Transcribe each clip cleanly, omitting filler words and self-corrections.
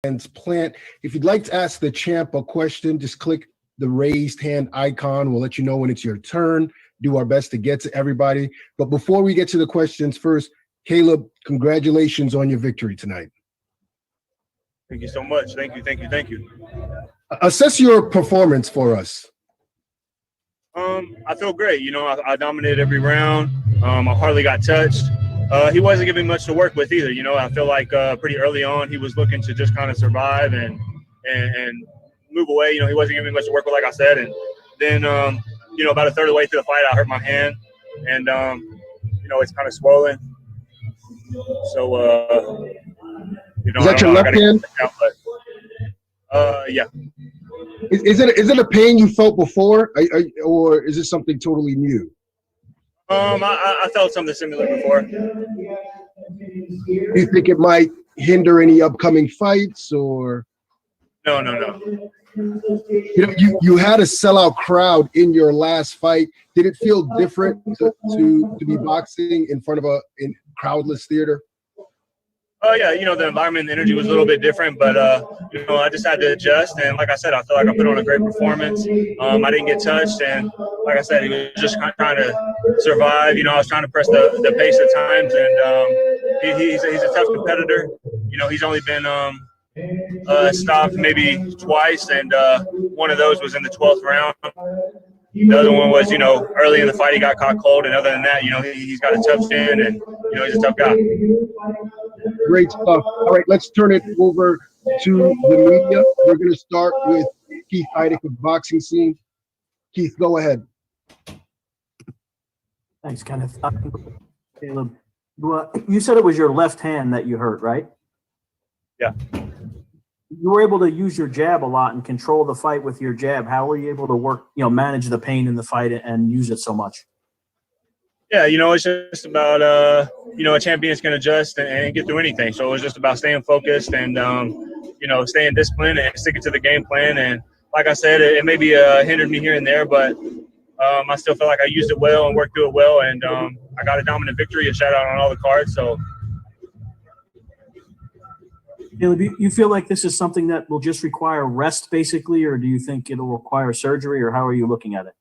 Plant. If you'd like to ask the champ a question, just click the raised hand icon. We'll let you know when it's your turn. Do our best to get to everybody. But before we get to the questions, first, Caleb, congratulations on your victory tonight. Thank you so much. Thank you. Assess your performance for us. I feel great. I dominated every round. I hardly got touched. He wasn't giving much to work with either. I feel like pretty early on he was looking to just kind of survive and move away. He wasn't giving much to work with, like I said. And then, about a third of the way through the fight, I hurt my hand, and it's kind of swollen. So, is that your left hand? Yeah. Is it a pain you felt before, or is it something totally new? I felt something similar before. Do you think it might hinder any upcoming fights, or? No. You had a sellout crowd in your last fight. Did it feel different to be boxing in front of a crowdless theater? Yeah, the environment and the energy was a little bit different, but I just had to adjust. And like I said, I feel like I put on a great performance. I didn't get touched, and like I said, he was just trying to survive. I was trying to press the pace at times, and he's a tough competitor. He's only been stopped maybe twice, and one of those was in the 12th round. The other one was, early in the fight he got caught cold, and other than that, he's got a tough chin, and he's a tough guy. Great stuff. All right, let's turn it over to the media. We're going to start with Keith Heidick of Boxing Scene. Keith, go ahead. Thanks, Kenneth. Caleb, you said it was your left hand that you hurt, right? Yeah. You were able to use your jab a lot and control the fight with your jab. How were you able to work, manage the pain in the fight and use it so much? Yeah, it's just about, a champion can adjust and get through anything. So it was just about staying focused and, staying disciplined and sticking to the game plan. And like I said, it maybe hindered me here and there, but I still feel like I used it well and worked through it well. And I got a dominant victory, a shout out on all the cards. So. Caleb, you feel like this is something that will just require rest basically, or do you think it'll require surgery, or how are you looking at it?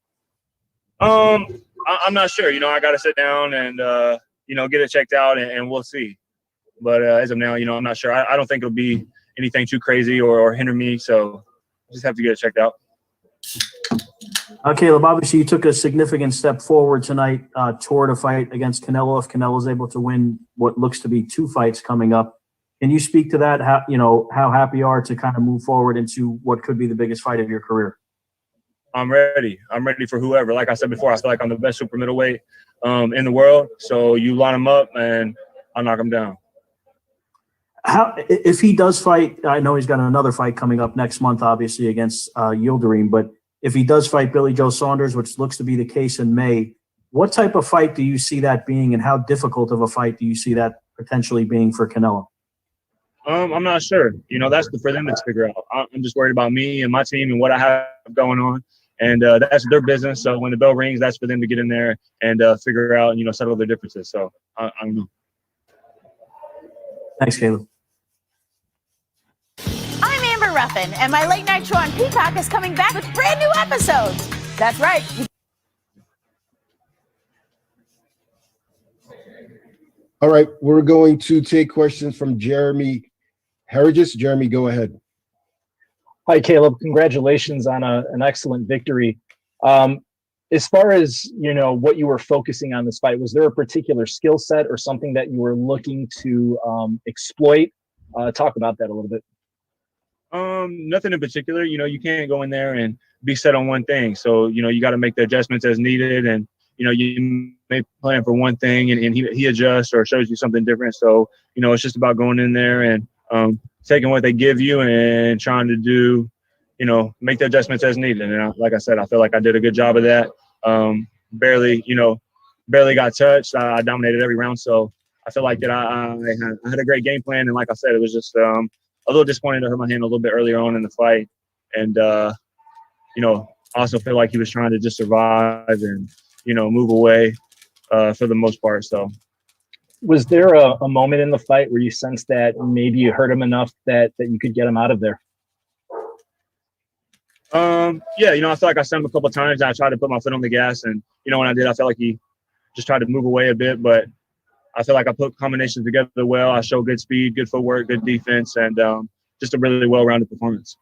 I'm not sure. I got to sit down and, get it checked out, and we'll see. But as of now, I'm not sure. I don't think it'll be anything too crazy or hinder me. So just have to get it checked out. Caleb, obviously you took a significant step forward tonight toward a fight against Canelo. If Canelo's able to win what looks to be 2 fights coming up, can you speak to that? How happy you are to kind of move forward into what could be the biggest fight of your career? I'm ready. I'm ready for whoever. Like I said before, I feel like I'm the best super middleweight in the world. So you line him up, and I'll knock him down. If he does fight, I know he's got another fight coming up next month, obviously, against Yildirim. But if he does fight Billy Joe Saunders, which looks to be the case in May, what type of fight do you see that being, and how difficult of a fight do you see that potentially being for Canelo? I'm not sure. That's for them to figure out. I'm just worried about me and my team and what I have going on. And that's their business. So when the bell rings, that's for them to get in there and figure out, settle their differences. So I don't know. Thanks, Caleb. I'm Amber Ruffin, and my late night show on Peacock is coming back with brand new episodes. That's right. All right, we're going to take questions from Jeremy Herigis. Jeremy, go ahead. Hi, Caleb. Congratulations on an excellent victory. As far as, what you were focusing on this fight, was there a particular skill set or something that you were looking to exploit? Talk about that a little bit. Nothing in particular. You can't go in there and be set on one thing. So, you got to make the adjustments as needed. And, you may plan for one thing and he adjusts or shows you something different. So, it's just about going in there and taking what they give you and trying to do, make the adjustments as needed. And like I said, I feel like I did a good job of that. Barely got touched. I dominated every round. So I feel like that I had a great game plan. And like I said, it was just a little disappointing to hurt my hand a little bit earlier on in the fight. And, I also feel like he was trying to just survive and, move away for the most part. So Was there a moment in the fight where you sensed that maybe you hurt him enough that you could get him out of there? Yeah, I feel like I sent him a couple of times. I tried to put my foot on the gas, and when I did, I felt like he just tried to move away a bit. But I feel like I put combinations together well. I showed good speed, good footwork, good defense, and just a really well-rounded performance.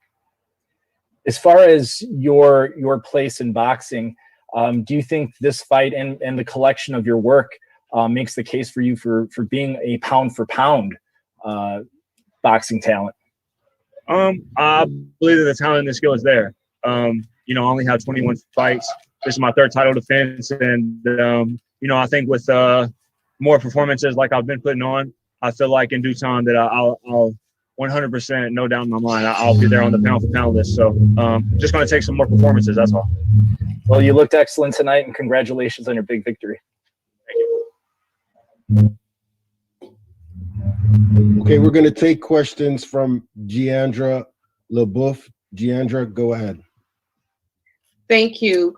As far as your place in boxing, do you think this fight and the collection of your work makes the case for you for being a pound for pound boxing talent? I believe that the talent and the skill is there. I only have 21 fights. This is my third title defense, and I think with more performances like I've been putting on, I feel like in due time that I'll 100%, no doubt in my mind, I'll be there on the pound for pound list. So just going to take some more performances. That's all. Well, you looked excellent tonight, and congratulations on your big victory. Thank you. Okay, we're going to take questions from Giandra LeBouf. Giandra, go ahead. Thank you.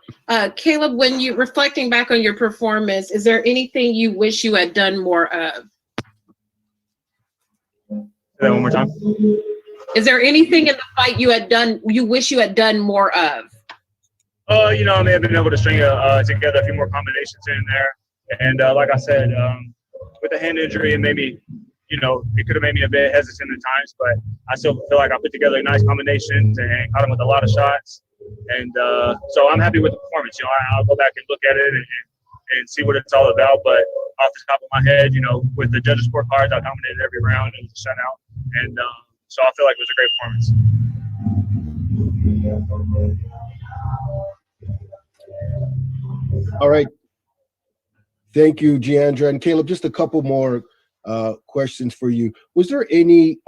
Caleb, when you reflecting back on your performance, is there anything you wish you had done more of? Say that one more time. Is there anything in the fight you wish you had done more of? I may have been able to string together a few more combinations in there. And like I said, with the hand injury, and maybe, it could have made me a bit hesitant at times, but I still feel like I put together nice combinations and caught him with a lot of shots. And so I'm happy with the performance. I'll go back and look at it and see what it's all about. But off the top of my head, with the judges' scorecards, I dominated every round. It was a shutout. And so I feel like it was a great performance. All right. Thank you, Giandra. And Caleb, just a couple more questions for you. Was there any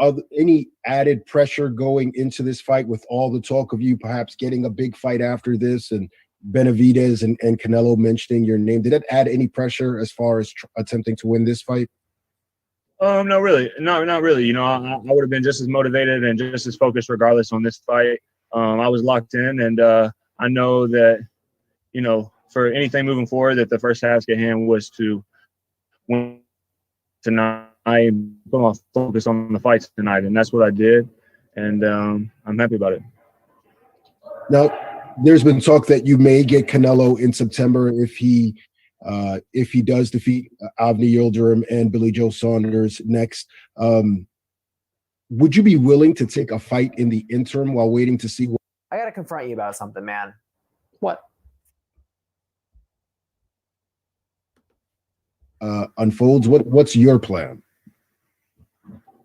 added pressure going into this fight with all the talk of you perhaps getting a big fight after this, and Benavidez and Canelo mentioning your name? Did that add any pressure as far as attempting to win this fight? No, really. Not really. I would have been just as motivated and just as focused regardless on this fight. I was locked in, and I know that, for anything moving forward, that the first task at hand was to win tonight and put my focus on the fights tonight, and that's what I did, and I'm happy about it. Now, there's been talk that you may get Canelo in September if he does defeat Avni Yildirim and Billy Joe Saunders next. Would you be willing to take a fight in the interim while waiting to see what? I gotta confront you about something, man. What? Unfolds? What's your plan?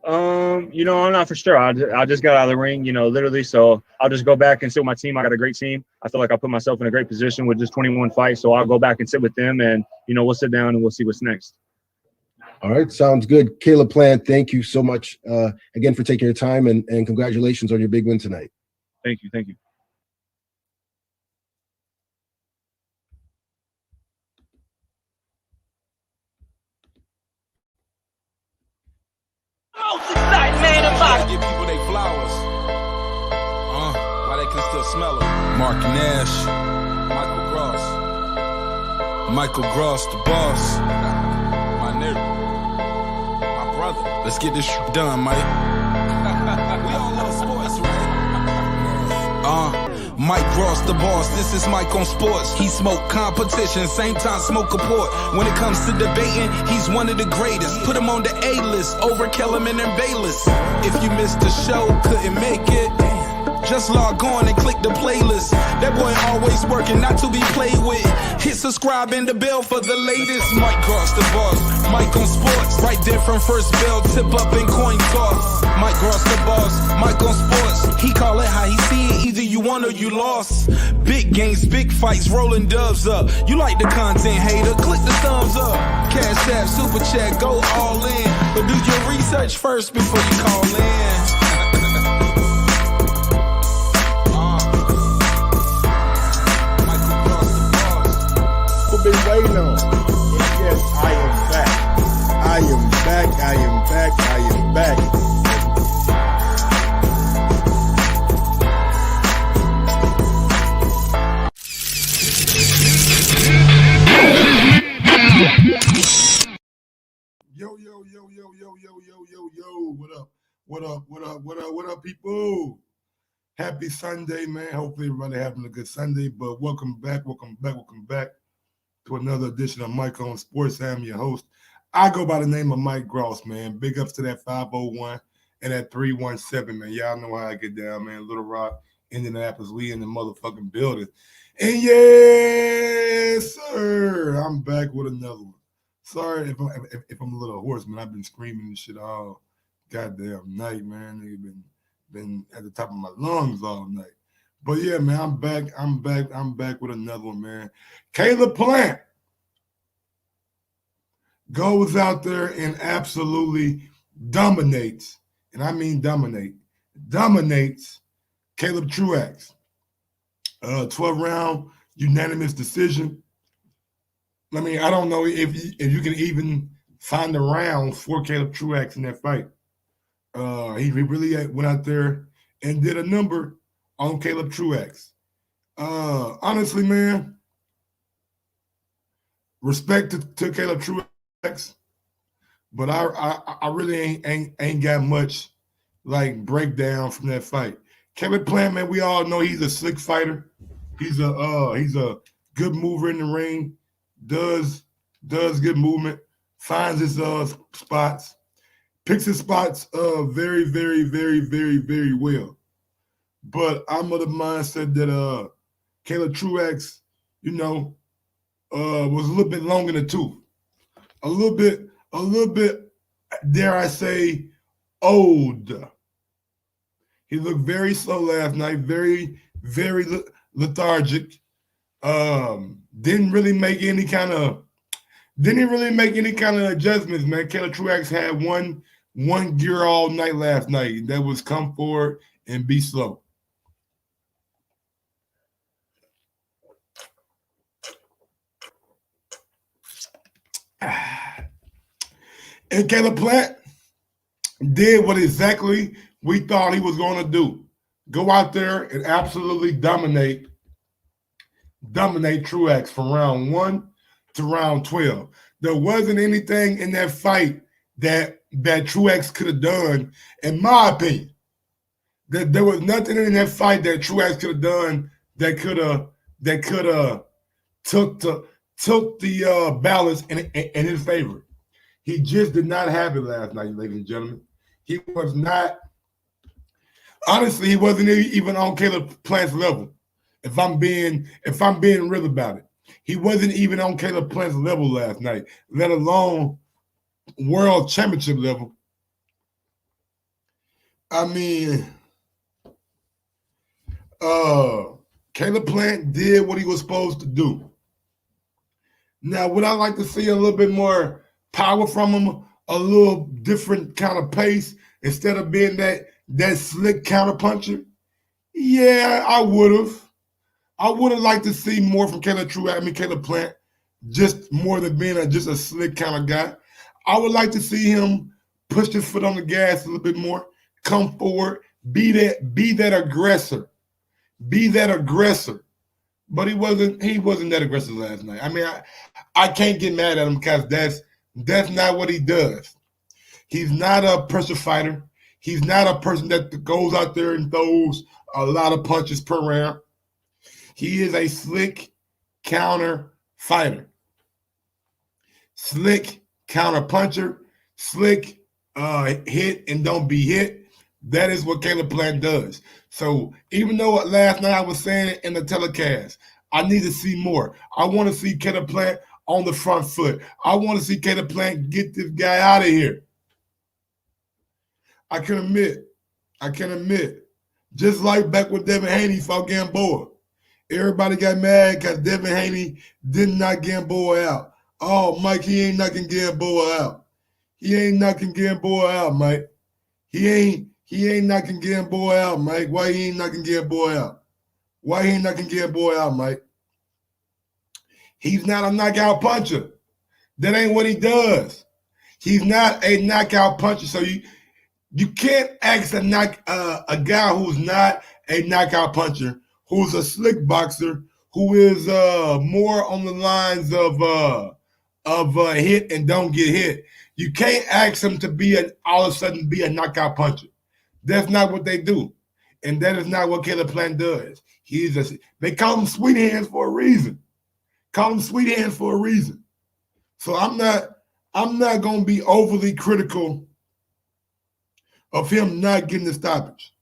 I'm not for sure. I just got out of the ring, literally. So I'll just go back and sit with my team. I got a great team. I feel like I put myself in a great position with just 21 fights. So I'll go back and sit with them, and we'll sit down and we'll see what's next. All right, sounds good. Caleb Plant, thank you so much again for taking your time, and congratulations on your big win tonight. Thank you. Thank you. Give people their flowers. Why they can still smell them. Mark Nash, Michael Gross, the boss. My nigga, my brother. Let's get this done, Mike. We all love sports, right? Mike Ross, the boss, this is Mike on sports. He smoke competition, same time smoke a port. When it comes to debating, he's one of the greatest. Put him on the A-list, over Kellerman and Bayless. If you missed the show, couldn't make it, just log on and click the playlist. That boy always working, not to be played with. Hit subscribe and the bell for the latest. Mike Ross, the boss, Mike on sports. Right there from first bell, tip up and coin toss. Mike Ross, the boss, Mike on sports. He call it how he see it, either you won or you lost. Big games, big fights, rolling dubs up. You like the content, hater, click the thumbs up. Cash App, super chat, go all in. But do your research first before you call in. Been waiting on. Yes, I am back. I am back. I am back. I am back. What up, what up, what up, what up, people? Happy Sunday, man. Hopefully everybody having a good Sunday, but welcome back to another edition of Mike on Sports. I'm your host. I go by the name of Mike Gross, man. Big ups to that 501 and that 317, man. Y'all know how I get down, man. Little Rock, Indianapolis, we in the motherfucking building. And yes, sir, I'm back with another one. Sorry if I'm a little hoarse, man. I've been screaming this shit all goddamn night, man. Nigga been at the top of my lungs all night. But yeah, man, I'm back with another one, man. Caleb Plant goes out there and absolutely dominates, and I mean dominates Caleb Truaux. 12-round unanimous decision. I mean, I don't know if you can even find the rounds for Caleb Truaux in that fight. He really went out there and did a number on Caleb Truaux. Honestly, man, respect to Caleb Truaux, but I really ain't got much like breakdown from that fight. Caleb Plant, man, we all know he's a slick fighter. He's a good mover in the ring. Does good movement. Finds his spots. Picks his spots very, very, very, very, very well. But I'm of the mindset that Caleb Truaux, was a little bit long in the tooth. A little bit, dare I say, old. He looked very slow last night, very, very lethargic. Didn't really make any kind of adjustments, man. Caleb Truaux had one gear all night last night. That was come forward and be slow. And Caleb Plant did what exactly we thought he was going to do. Go out there and absolutely dominate Truaux from round 1 to round 12. There wasn't anything in that fight that Truaux could have done, in my opinion. There was nothing in that fight that Truaux could have done that could have took the balance in his favor. He just did not have it last night, ladies and gentlemen. He was not. Honestly, he wasn't even on Caleb Plant's level. If I'm being real about it, he wasn't even on Caleb Plant's level last night, let alone world championship level. I mean, Caleb Plant did what he was supposed to do. Now, would I like to see a little bit more power from him, a little different kind of pace instead of being that slick counterpuncher? Yeah, I would have. I would have liked to see more from Caleb Plant, just more than being just a slick kind of guy. I would like to see him push his foot on the gas a little bit more, come forward, be that aggressor. Be that aggressor. But he wasn't that aggressive last night. I mean, I can't get mad at him because that's not what he does. He's not a pressure fighter. He's not a person that goes out there and throws a lot of punches per round. He is a slick counter fighter. Slick counter puncher. Slick hit and don't be hit. That is what Caleb Plant does. So even though last night I was saying it in the telecast, I need to see more. I want to see Caleb Plant on the front foot. I want to see Caleb Plant get this guy out of here. I can admit, just like back when Devin Haney fought Gamboa, everybody got mad because Devin Haney did knock Gamboa out. Oh, Mike, he ain't knocking Gamboa out. He ain't knocking Gamboa out, Mike. He ain't knocking Gamboa out, Mike. Why he ain't knocking Gamboa out? Why he ain't knocking Gamboa out, Mike? He's not a knockout puncher. That ain't what he does. He's not a knockout puncher. So you can't ask a guy who's not a knockout puncher, who's a slick boxer, who is more on the lines of hit and don't get hit. You can't ask him to all of a sudden be a knockout puncher. That's not what they do. And that is not what Caleb Plant does. They call him sweet hands for a reason. Call him sweet hands for a reason. So I'm not going to be overly critical of him not getting the stoppage.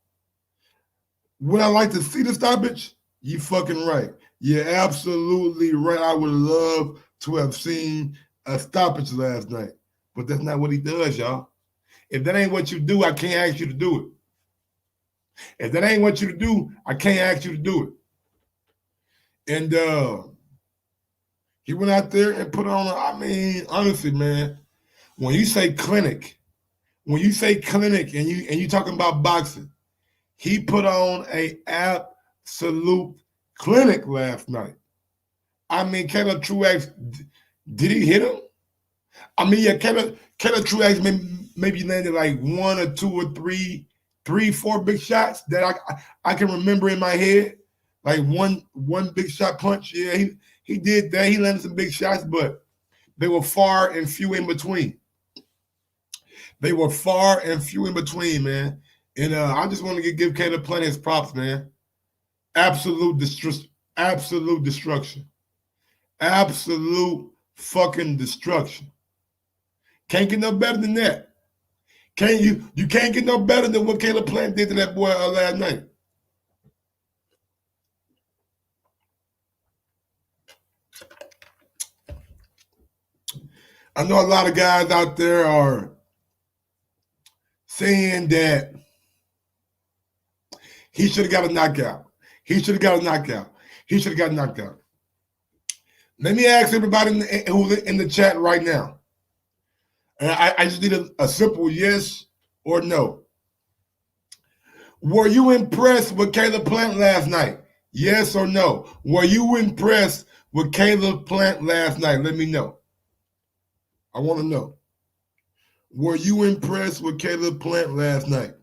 Would I like to see the stoppage? You fucking right. You're absolutely right. I would love to have seen a stoppage last night. But that's not what he does, y'all. If that ain't what you do, I can't ask you to do it. If that ain't what you to do, I can't ask you to do it. And he went out there and put on, honestly, man, when you say clinic and you talking about boxing, he put on a absolute clinic last night. Caleb Truaux, did he hit him? Caleb Truaux maybe landed like one or two or three, four big shots that I can remember in my head. Like one big shot punch. Yeah, he did that. He landed some big shots, but they were far and few in between. They were far and few in between, man. And I just want to give Caleb Plant his props, man. Absolute destruction. Absolute fucking destruction. Can't get no better than that. You can't get no better than what Caleb Plant did to that boy last night. I know a lot of guys out there are saying that he should have got a knockout. Let me ask everybody who's in the chat right now. And I just need a simple yes or no. Were you impressed with Caleb Plant last night? Yes or no? Were you impressed with Caleb Plant last night? Let me know. I want to know. Were you impressed with Caleb Plant last night?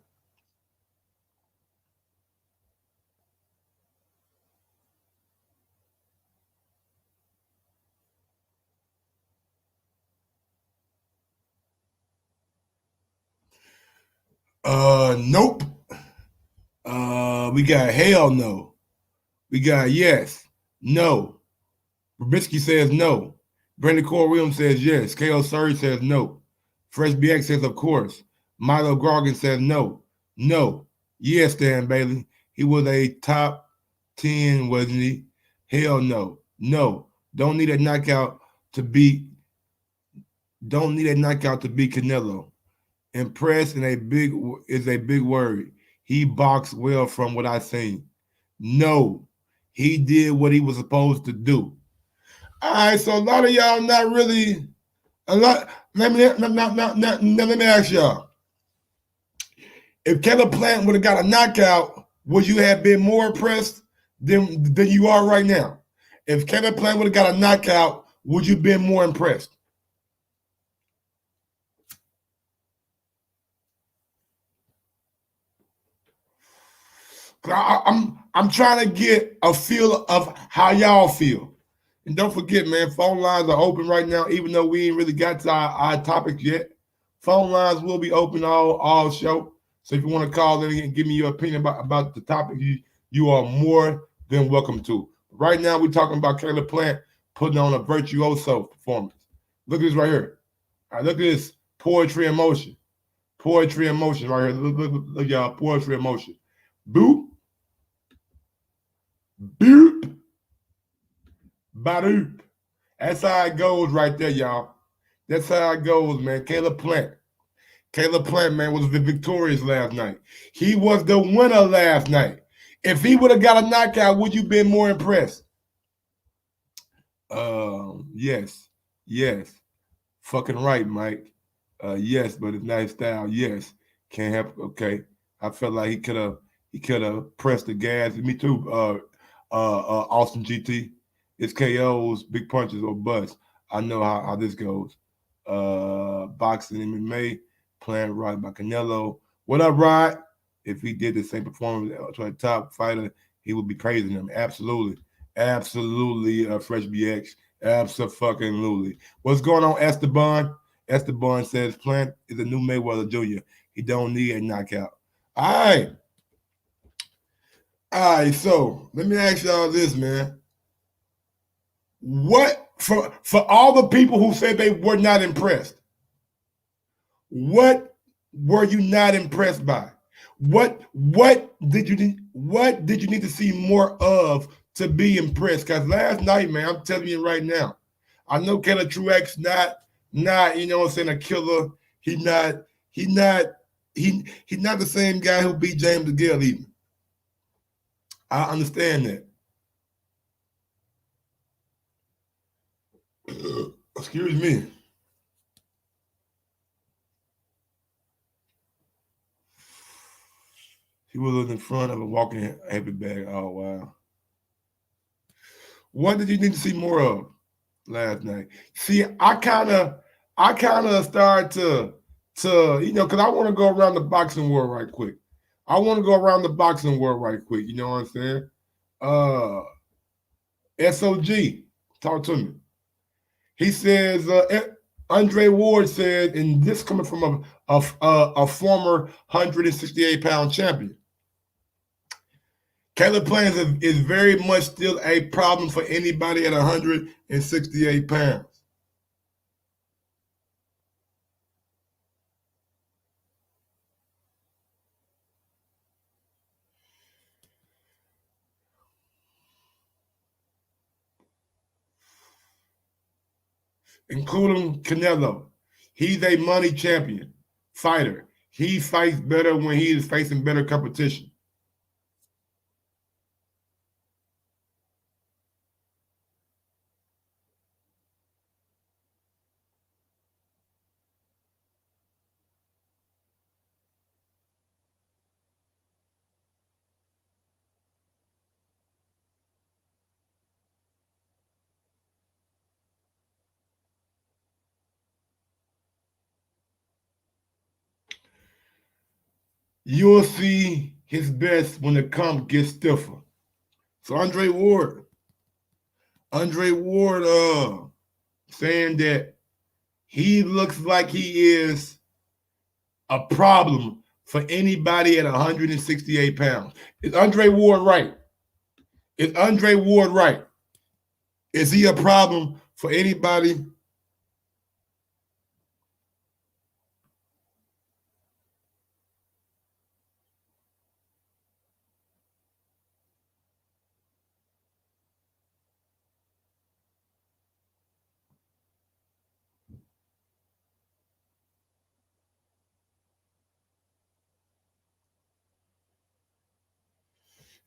Nope. We got hell no. We got yes, no. Rabitsky says no. Brandon Cole Williams says yes. K.O. Surrey says no. Fresh BX says of course. Milo Grogan says no. No. Yes, Dan Bailey. He was a top 10, wasn't he? Hell no. No. Don't need a knockout to beat Canelo. Impressed is a big word. He boxed well from what I've seen. No. He did what he was supposed to do. All right, so a lot of y'all not really a lot. Let me ask y'all. If Caleb Plant would have got a knockout, would you have been more impressed than you are right now? If Caleb Plant would have got a knockout, would you have been more impressed? I'm trying to get a feel of how y'all feel. And don't forget, man, phone lines are open right now, even though we ain't really got to our topics yet. Phone lines will be open all show. So if you want to call in and give me your opinion about the topic, you are more than welcome to. Right now, we're talking about Caleb Plant putting on a virtuoso performance. Look at this right here. All right, look at this poetry in motion. Poetry in motion right here. Look y'all, poetry in motion. Boop. Boop. Badoop. That's how it goes right there, y'all. That's how it goes, man. Caleb Plant, man, was victorious last night. He was the winner last night. If he would have got a knockout, would you been more impressed? Yes. Fucking right, Mike. Yes, but it's not his style. Yes. Can't help. Okay. I felt like he could have pressed the gas. Me too, Austin GT. It's KOs, big punches, or busts. I know how this goes. Boxing MMA, Plant Rod by Canelo. What up, Rod? If he did the same performance to a top fighter, he would be praising him. Absolutely. Fresh BX. Absolutely. What's going on, Esteban? Esteban says Plant is a new Mayweather Jr. He don't need a knockout. All right. All right, so let me ask y'all this, man. What for all the people who said they were not impressed, what were you not impressed by? What did you need to see more of to be impressed? Because last night, man, I'm telling you right now, I know Canelo Truaux not you know what I'm saying, a killer. He's not the same guy who beat James DeGale even. I understand that. Excuse me. He was in front of a walking heavy bag. Oh, wow. What did you need to see more of last night? See, I kind of started to you know, because I want to go around the boxing world right quick. You know what I'm saying? SOG, talk to me. He says, Andre Ward said, and this coming from a former 168-pound champion. Caleb Plant is very much still a problem for anybody at 168 pounds. Including Canelo. He's a money champion, fighter. He fights better when he is facing better competition. You'll see his best when the comp gets stiffer. So Andre Ward, saying that he looks like he is a problem for anybody at 168 pounds. Is Andre Ward right? Is Andre Ward right? Is he a problem for anybody?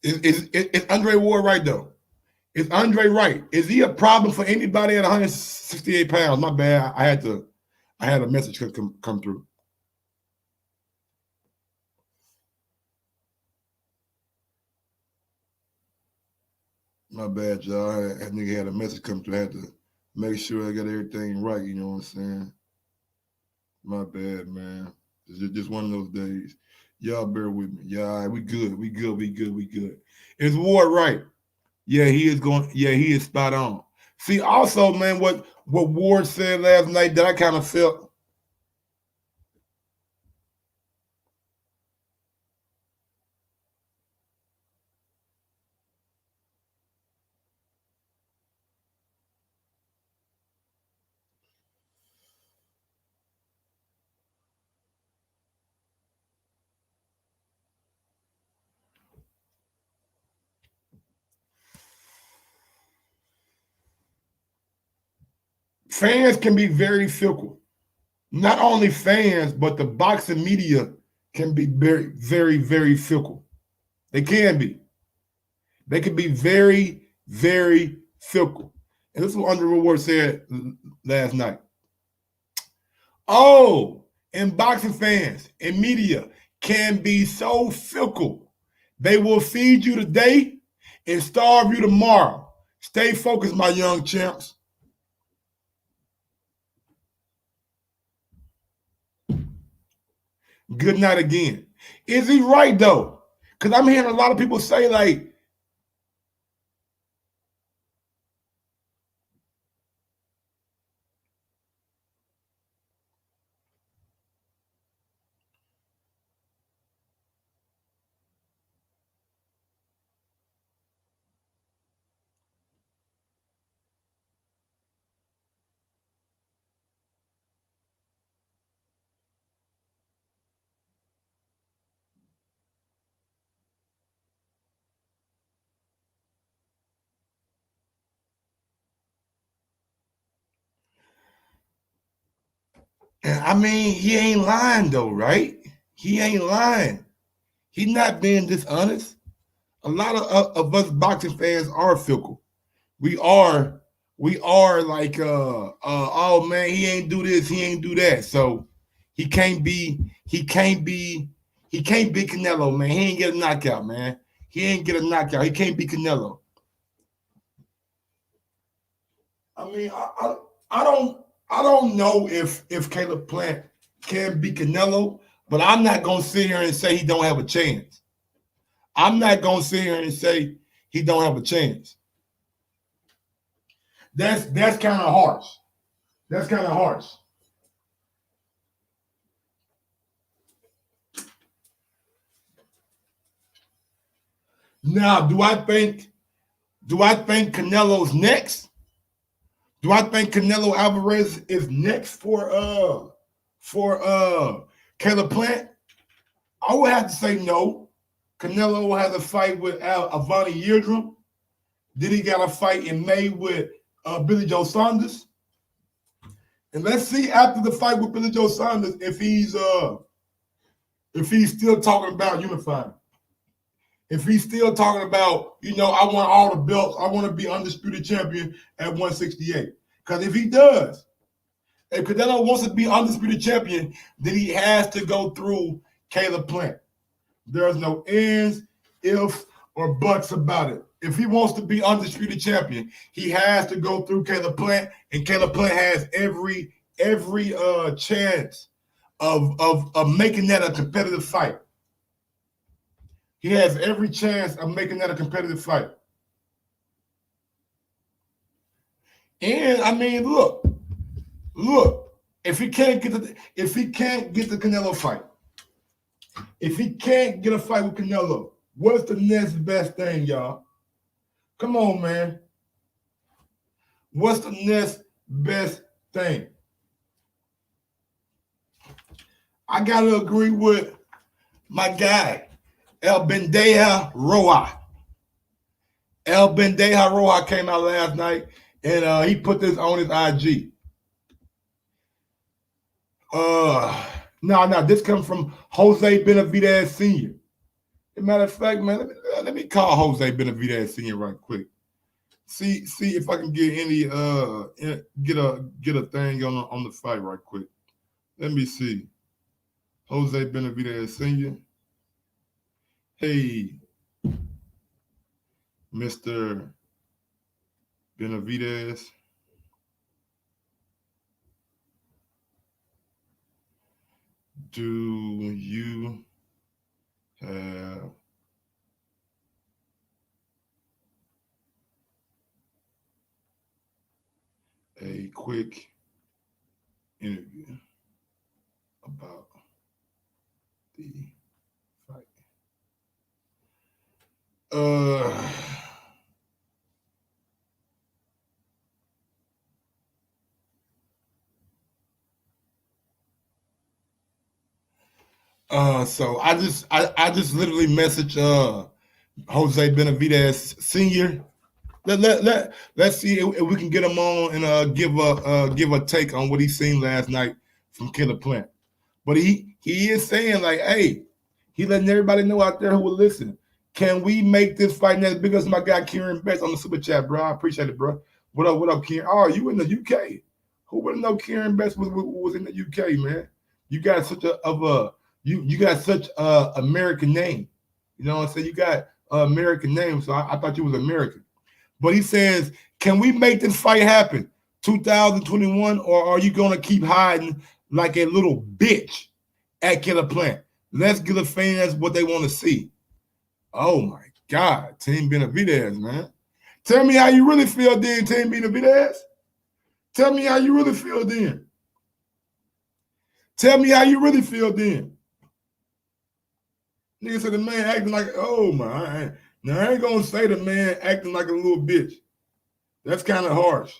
Is Andre Ward right, though? Is Andre right? Is he a problem for anybody at 168 pounds? My bad. I had a message come through. My bad, y'all. That nigga had a message come through. I had to make sure I got everything right. You know what I'm saying? My bad, man. It's just one of those days. Y'all bear with me. Yeah, we good. We good. Is Ward right? Yeah, he is going. Yeah, he is spot on. See, also, man, what Ward said last night that I kind of felt. Fans can be very fickle. Not only fans, but the boxing media can be very fickle. They can be. They can be very fickle. And this is what Andre Ward said last night. Oh, and boxing fans and media can be so fickle. They will feed you today and starve you tomorrow. Stay focused, my young champs. Good night again. Is he right, though? Because I'm hearing a lot of people say, like, I mean, he ain't lying though, right? He ain't lying. He's not being dishonest. A lot of us boxing fans are fickle. We are like, oh man, he ain't do this, he ain't do that. So he can't be Canelo, man. He ain't get a knockout, man. He ain't get a knockout. He can't be Canelo. I mean, I don't know if Caleb Plant can be Canelo, but I'm not gonna sit here and say he don't have a chance. I'm not gonna sit here and say he don't have a chance. That's kind of harsh. That's kind of harsh. Now, do I think Canelo's next? Do I think Canelo Alvarez is next for Caleb Plant? I would have to say no. Canelo has a fight with Avani Yildirim. Then he got a fight in May with Billy Joe Saunders. And let's see after the fight with Billy Joe Saunders if he's still talking about unifying. If he's still talking about, I want all the belts, I want to be undisputed champion at 168. Because if he does, if Canelo wants to be undisputed champion, then he has to go through Caleb Plant. There's no ands, ifs, or buts about it. If he wants to be undisputed champion, he has to go through Caleb Plant, and Caleb Plant has every chance of making that a competitive fight. He has every chance of making that a competitive fight. And I mean, look, if he can't get the Canelo fight, if he can't get a fight with Canelo, what's the next best thing, y'all? Come on, man. What's the next best thing? I gotta agree with my guy, El Bendeja Roa. El Bendeja Roa came out last night and he put this on his IG. No, this comes from Jose Benavidez Sr. As a matter of fact, man, let me call Jose Benavidez Sr. right quick. See if I can get any get a thing on the fight right quick. Let me see. Jose Benavidez Sr. Hey, Mr. Benavidez. Do you have a quick interview about the fight? So I just literally messaged Jose Benavidez Sr. Let's see if we can get him on and give a take on what he seen last night from Caleb Plant. But he is saying, like, hey, he letting everybody know out there who will listen. Can we make this fight as big as my guy Kieran Best on the super chat, bro? I appreciate it, bro. What up, Kieran? Oh, you in the UK? Who wouldn't know Kieran Best was in the UK, man? You got such you got such a American name. You know what I'm saying? You got an American name, so I thought you was American. But he says, can we make this fight happen 2021, or are you going to keep hiding like a little bitch at Caleb Plant? Let's give the fans what they want to see. Oh, my God. Team Benavidez, man. Tell me how you really feel then, Team Benavidez. Tell me how you really feel then. Tell me how you really feel then. Nigga said the man acting like, oh my. Now I ain't gonna say the man acting like a little bitch. That's kind of harsh.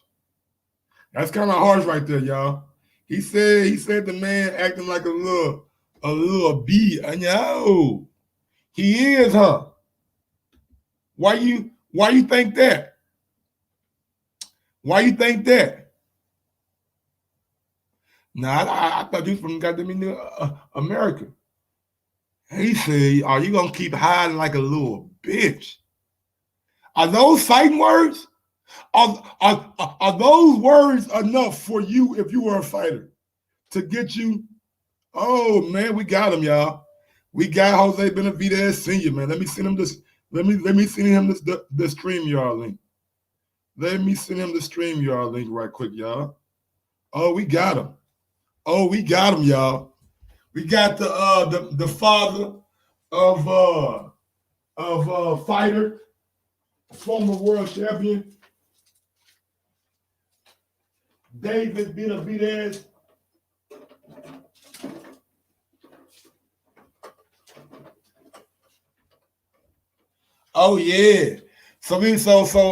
That's kind of harsh right there, y'all. He said the man acting like a little bee. No, he is, huh? Why you think that? Why you think that? Now, I thought you was from goddamn America. He said, are you going to keep hiding like a little bitch? Are those fighting words? Are those words enough for you if you were a fighter to get you? Oh, man, we got him, y'all. We got Jose Benavidez Sr., man. Let me send him this. Let me send him the StreamYard link. Let me send him the StreamYard link right quick, y'all. Oh, we got him. Oh, we got him, y'all. We got the father of fighter, former world champion, David Benavidez. Oh yeah. So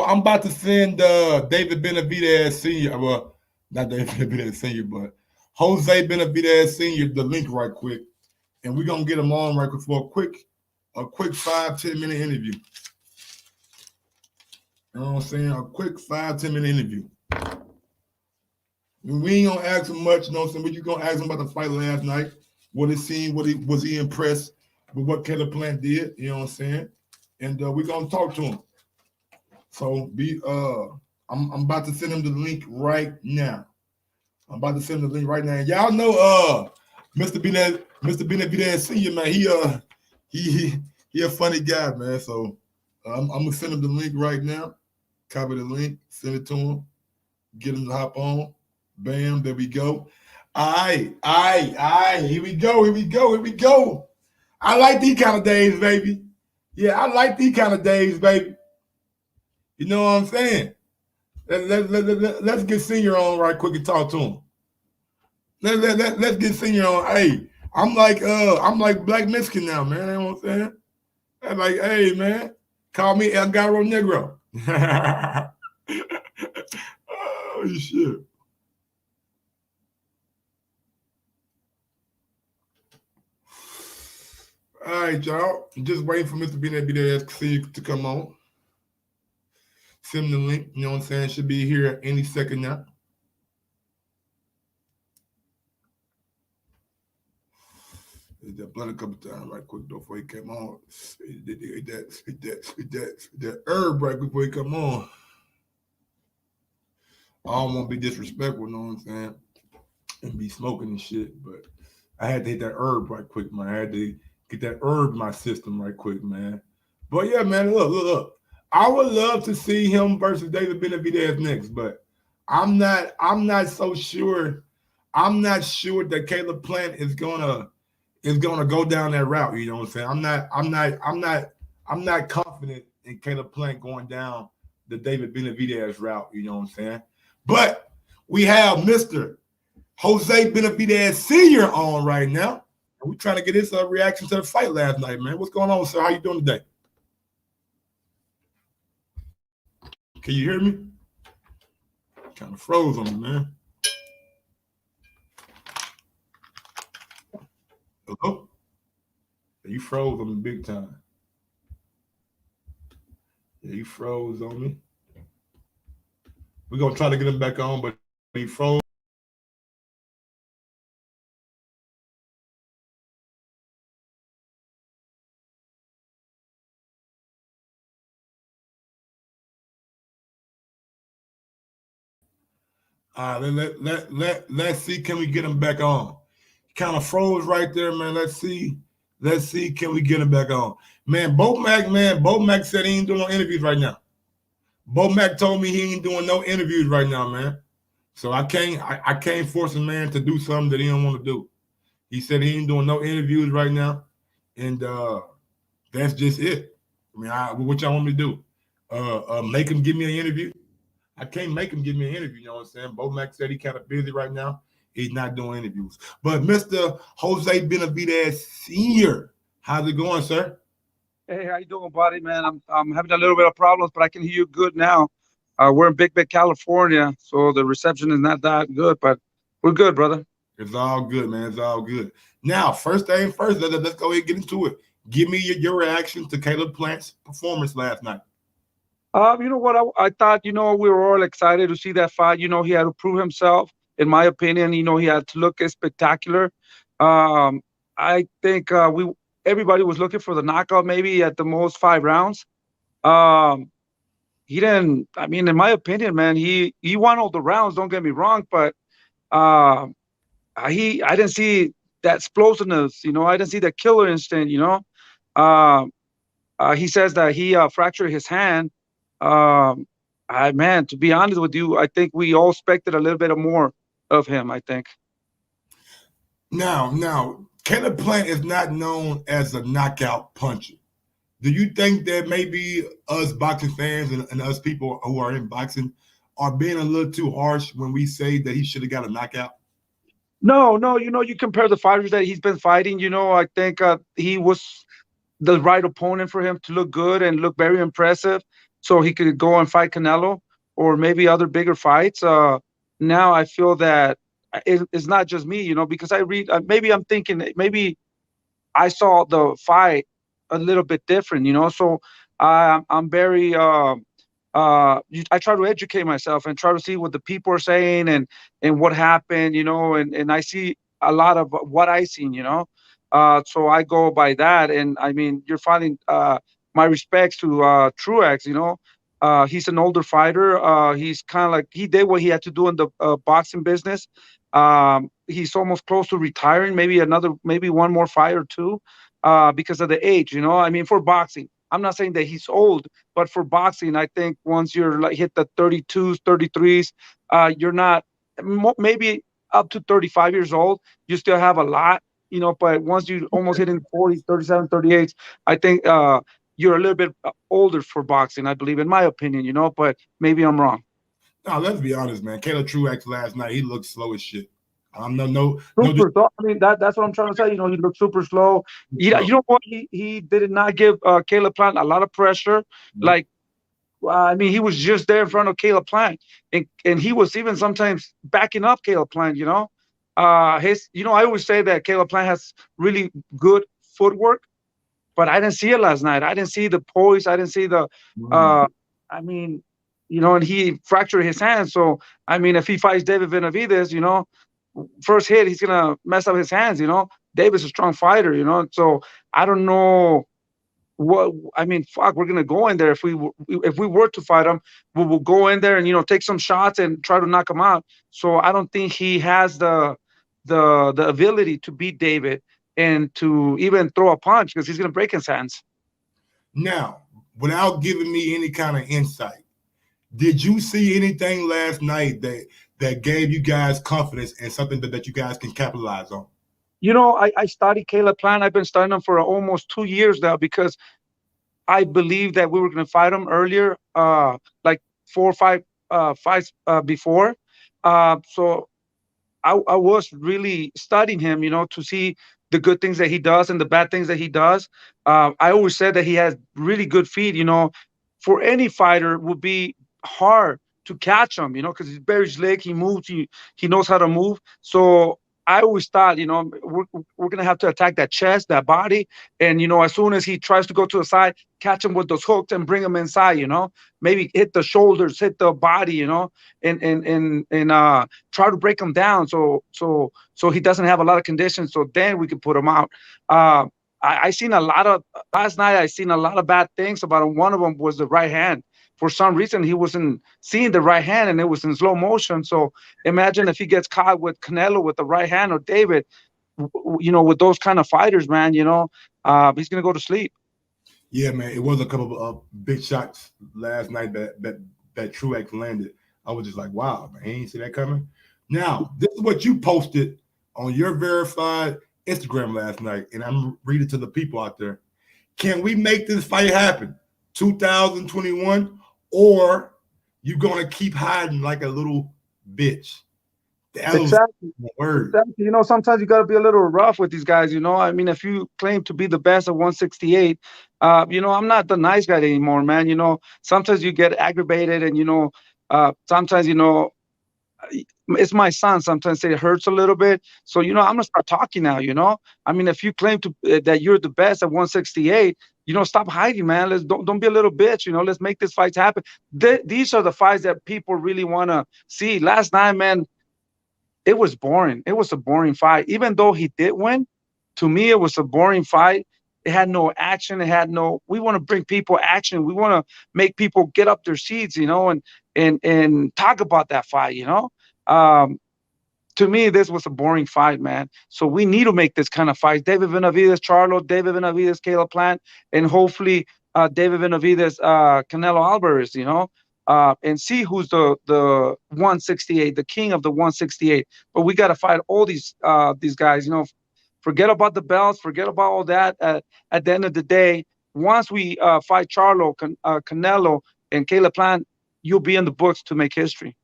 I'm about to send David Benavidez Sr. Well, not David Benavidez Sr., but Jose Benavidez Sr. the link right quick, and we're gonna get him on right quick for a quick 5-10 minute interview. You know what I'm saying? A quick 5-10 minute interview. We ain't gonna ask him much, you know what I'm saying? But you gonna ask him about the fight last night, what it seemed, was he impressed with what Caleb Plant did, you know what I'm saying? And we're gonna talk to him. So I'm about to send him the link right now. I'm about to send him the link right now. And y'all know Mr. Benavidez Sr., man, he a funny guy, man. So I'm gonna send him the link right now. Copy the link, send it to him, get him to hop on. Bam, there we go. All right, here we go. I like these kind of days, baby. Yeah, I like these kind of days, baby. You know what I'm saying? Let's get Senior on right quick and talk to him. Let's get Senior on. Hey, I'm like Black Mexican now, man. You know what I'm saying? I'm like, hey, man, call me El Garro Negro. Oh shit. All right, y'all. I'm just waiting for Mr. Benavidez to come on. Send him the link. You know what I'm saying? Should be here any second now. Hit that blunt a couple times right quick before he came on. Hit that herb right before he come on. I don't want to be disrespectful, you know what I'm saying? And be smoking and shit, but I had to hit that herb right quick, man. I had to get that herb in my system right quick, man. But yeah, man, look. I would love to see him versus David Benavidez next, but I'm not so sure. I'm not sure that Caleb Plant is gonna go down that route. You know what I'm saying? I'm not confident in Caleb Plant going down the David Benavidez route. You know what I'm saying? But we have Mr. Jose Benavidez Sr. on right now. We're trying to get his reaction to the fight last night, man. What's going on, sir? How you doing today? Can you hear me? Kind of froze on me, man. Hello? You froze on me big time. Yeah, you froze on me. We're going to try to get him back on, but he froze. All right, let's see, can we get him back on? Kind of froze right there, man. Let's see, can we get him back on? Man, Bo Mac said he ain't doing no interviews right now. Bo Mac told me he ain't doing no interviews right now, man. So I can't force a man to do something that he don't want to do. He said he ain't doing no interviews right now, and that's just it. I mean, what y'all want me to do? Make him give me an interview? I can't make him give me an interview, you know what I'm saying? Bo Mac said he kind of busy right now. He's not doing interviews. But Mr. Jose Benavidez Sr., how's it going, sir? Hey, how you doing, buddy, man? I'm having a little bit of problems, but I can hear you good now. We're in Big Bend, California, so the reception is not that good, but we're good, brother. It's all good, man. It's all good. Now, first thing first, let's go ahead and get into it. Give me your reaction to Caleb Plant's performance last night. You know what? I thought, we were all excited to see that fight. He had to prove himself. in my opinion. He had to look spectacular. I think everybody was looking for the knockout, maybe at the most 5 rounds. He didn't. I mean, in my opinion, man, he won all the rounds. Don't get me wrong, but I didn't see that explosiveness. I didn't see that killer instinct. He says that he fractured his hand. Man, to be honest with you, I think we all expected a little bit more of him, I think. Now, Caleb Plant is not known as a knockout puncher. Do you think that maybe us boxing fans and us people who are in boxing are being a little too harsh when we say that he should have got a knockout? No, you compare the fighters that he's been fighting, I think he was the right opponent for him to look good and look very impressive, so he could go and fight Canelo or maybe other bigger fights. Now I feel that it's not just me, because I read, maybe I'm thinking, maybe I saw the fight a little bit different, so I'm very, I try to educate myself and try to see what the people are saying and what happened, and I see a lot of what I seen, so I go by that. And I mean, you're finding my respects to Truaux. He's an older fighter. He's kind of like, he did what he had to do in the boxing business. He's almost close to retiring, maybe one more fight or two, because of the age. I mean, for boxing, I'm not saying that he's old, but for boxing, I think once you're like hit the 32s, 33s, you're not, maybe up to 35 years old, you still have a lot. But once you almost hit in 40s, 37, 38, I think you're a little bit older for boxing, I believe, in my opinion, but maybe I'm wrong. No, let's be honest, man. Caleb Truaux last night, he looked slow as shit. Super slow. I mean, that's what I'm trying to say. He looked super slow. You know what? He did not give Caleb Plant a lot of pressure. Mm-hmm. Like, I mean, he was just there in front of Caleb Plant, and he was even sometimes backing up Caleb Plant. I always say that Caleb Plant has really good footwork, but I didn't see it last night. I didn't see the poise. I didn't see the. I mean, and he fractured his hand. So I mean, if he fights David Benavidez, first hit he's gonna mess up his hands. David's a strong fighter. So I don't know. What I mean, fuck, we're gonna go in there if we were to fight him, we will go in there and take some shots and try to knock him out. So I don't think he has the ability to beat David and to even throw a punch, because he's gonna break his hands. Now, without giving me any kind of insight, did you see anything last night that gave you guys confidence and something that you guys can capitalize on? I studied Caleb Plant. I've been studying him for almost 2 years now, because I believe that we were going to fight him earlier, like 4 or 5 fights before. So I was really studying him, to see the good things that he does and the bad things that he does. I always said that he has really good feet. For any fighter, it would be hard to catch him, because he's very slick. He moves. He knows how to move. So I always thought, we're going to have to attack that chest, that body. And, as soon as he tries to go to the side, catch him with those hooks and bring him inside, maybe hit the shoulders, hit the body, and try to break him down. So he doesn't have a lot of conditions. So then we can put him out. Last night, I seen a lot of bad things about him. One of them was the right hand. For some reason, he wasn't seeing the right hand, and it was in slow motion. So imagine if he gets caught with Canelo with the right hand, or David, with those kind of fighters, man, he's going to go to sleep. Yeah, man, it was a couple of big shots last night that Truaux landed. I was just like, wow, man, he ain't see that coming. Now, this is what you posted on your verified Instagram last night, and I'm reading to the people out there. Can we make this fight happen 2021? Or you gonna keep hiding like a little bitch? Exactly. Sometimes you gotta be a little rough with these guys. I mean, if you claim to be the best at 168, I'm not the nice guy anymore, man. Sometimes you get aggravated, and sometimes it's my son. Sometimes it hurts a little bit. So I'm gonna start talking now. I mean, if you claim that you're the best at 168. Stop hiding, man. Don't be a little bitch. Let's make this fight happen. These are the fights that people really want to see. Last night, man, it was boring. It was a boring fight. Even though he did win, to me, it was a boring fight. It had no action. It had no. We want to bring people action. We want to make people get up their seats, and talk about that fight. To me, this was a boring fight, man. So we need to make this kind of fight. David Benavidez, Charlo, David Benavidez, Caleb Plant, and hopefully David Benavidez, Canelo Alvarez, and see who's the 168, the king of the 168. But we got to fight all these guys, forget about the belts, forget about all that. At the end of the day, once we fight Charlo, Canelo, and Caleb Plant, you'll be in the books to make history.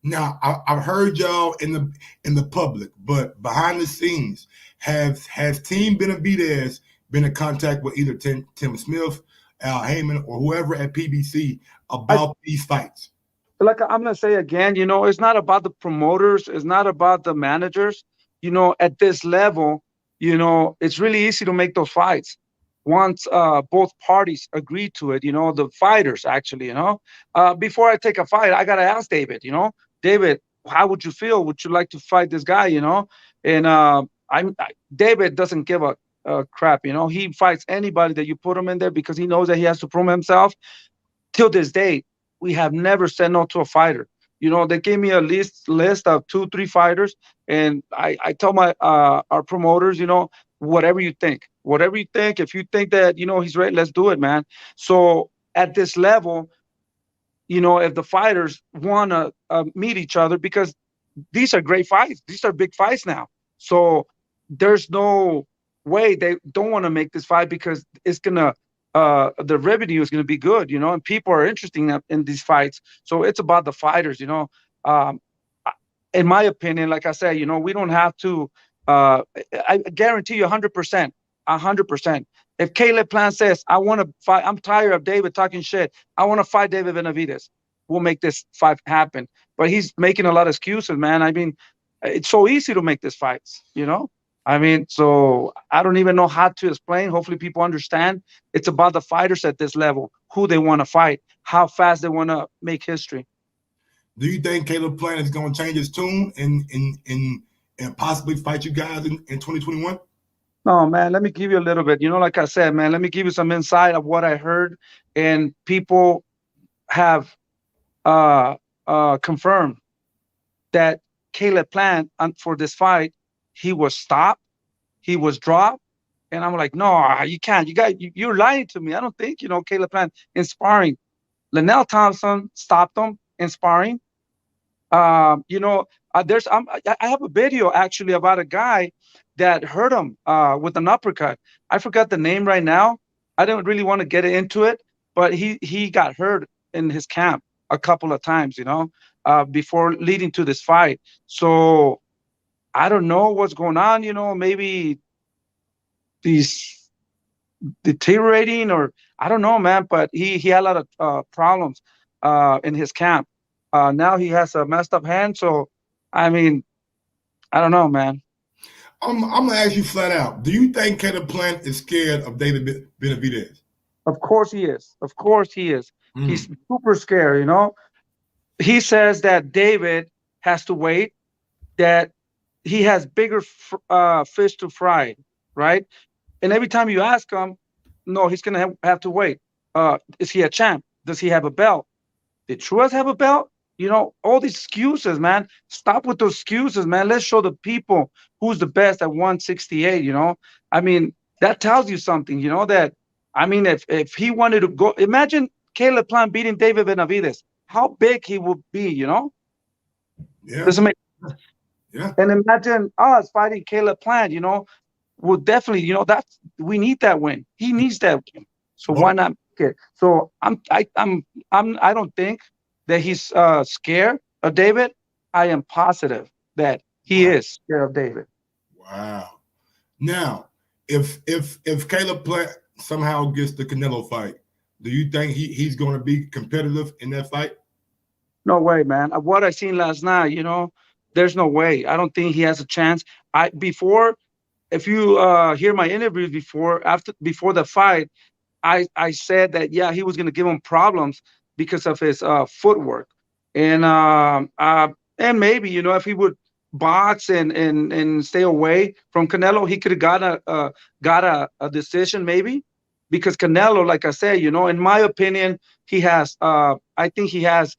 Now, I've heard y'all in the public, but behind the scenes, has Team Benavidez been in contact with either Tim Smith, Al Heyman, or whoever at PBC about these fights? Like I'm gonna say again, it's not about the promoters, it's not about the managers. At this level, it's really easy to make those fights once both parties agree to it. The fighters actually. Before I take a fight, I gotta ask David. David, how would you feel? Would you like to fight this guy? And David doesn't give a crap. He fights anybody that you put him in there because he knows that he has to prove himself. Till this day, we have never said no to a fighter. They gave me a list of 2-3 fighters, and I tell our promoters, whatever you think. If you think that he's ready, let's do it, man. So at this level, if the fighters want to meet each other, because these are great fights, these are big fights now. So there's no way they don't want to make this fight because it's gonna the revenue is gonna be good, and people are interested in these fights. So it's about the fighters, in my opinion. Like I said, we don't have to. I guarantee you 100%. If Caleb Plant says, I want to fight, I'm tired of David talking shit, I want to fight David Benavidez, we'll make this fight happen. But he's making a lot of excuses, man. I mean, it's so easy to make these fights, so I don't even know how to explain. Hopefully people understand. It's about the fighters at this level, who they want to fight, how fast they want to make history. Do you think Caleb Plant is going to change his tune and possibly fight you guys in 2021? No, man, let me give you a little bit. Like I said, man, let me give you some insight of what I heard. And people have confirmed that Caleb Plant, for this fight, he was stopped, he was dropped. And I'm like, no, you can't. You're lying to me. I don't think, Caleb Plant in sparring. Linnell Thompson stopped him in sparring. I have a video actually about a guy that hurt him with an uppercut. I forgot the name right now. I don't really want to get into it, but he got hurt in his camp a couple of times, before leading to this fight. So I don't know what's going on, maybe he's deteriorating, or I don't know, man, but he had a lot of problems in his camp. Now he has a messed up hand. So, I mean, I don't know, man. I'm going to ask you flat out. Do you think Caleb Plant is scared of David Benavidez? Of course he is. He's super scared, He says that David has to wait, that he has bigger fish to fry, right? And every time you ask him, no, he's going to have to wait. Is he a champ? Does he have a belt? Did Truaux have a belt? All these excuses, man. Stop with those excuses, man. Let's show the people who's the best at 168, I mean, that tells you something, that, I mean, if he wanted to go, imagine Caleb Plant beating David Benavidez, how big he would be, Yeah. Doesn't make sense. Yeah. And imagine us fighting Caleb Plant, we'll definitely, we need that win. He needs that win. So why not make it? So I don't think that he's scared of David. I am positive that he is scared of David. Wow. Now, if Caleb Plant somehow gets the Canelo fight, do you think he's going to be competitive in that fight? No way, man. What I seen last night, there's no way. I don't think he has a chance. If you hear my interviews before the fight, I said that, yeah, he was going to give him problems because of his footwork. And maybe, if he would box and stay away from Canelo, he could have got a decision maybe, because Canelo, like I said, in my opinion, he has I think he has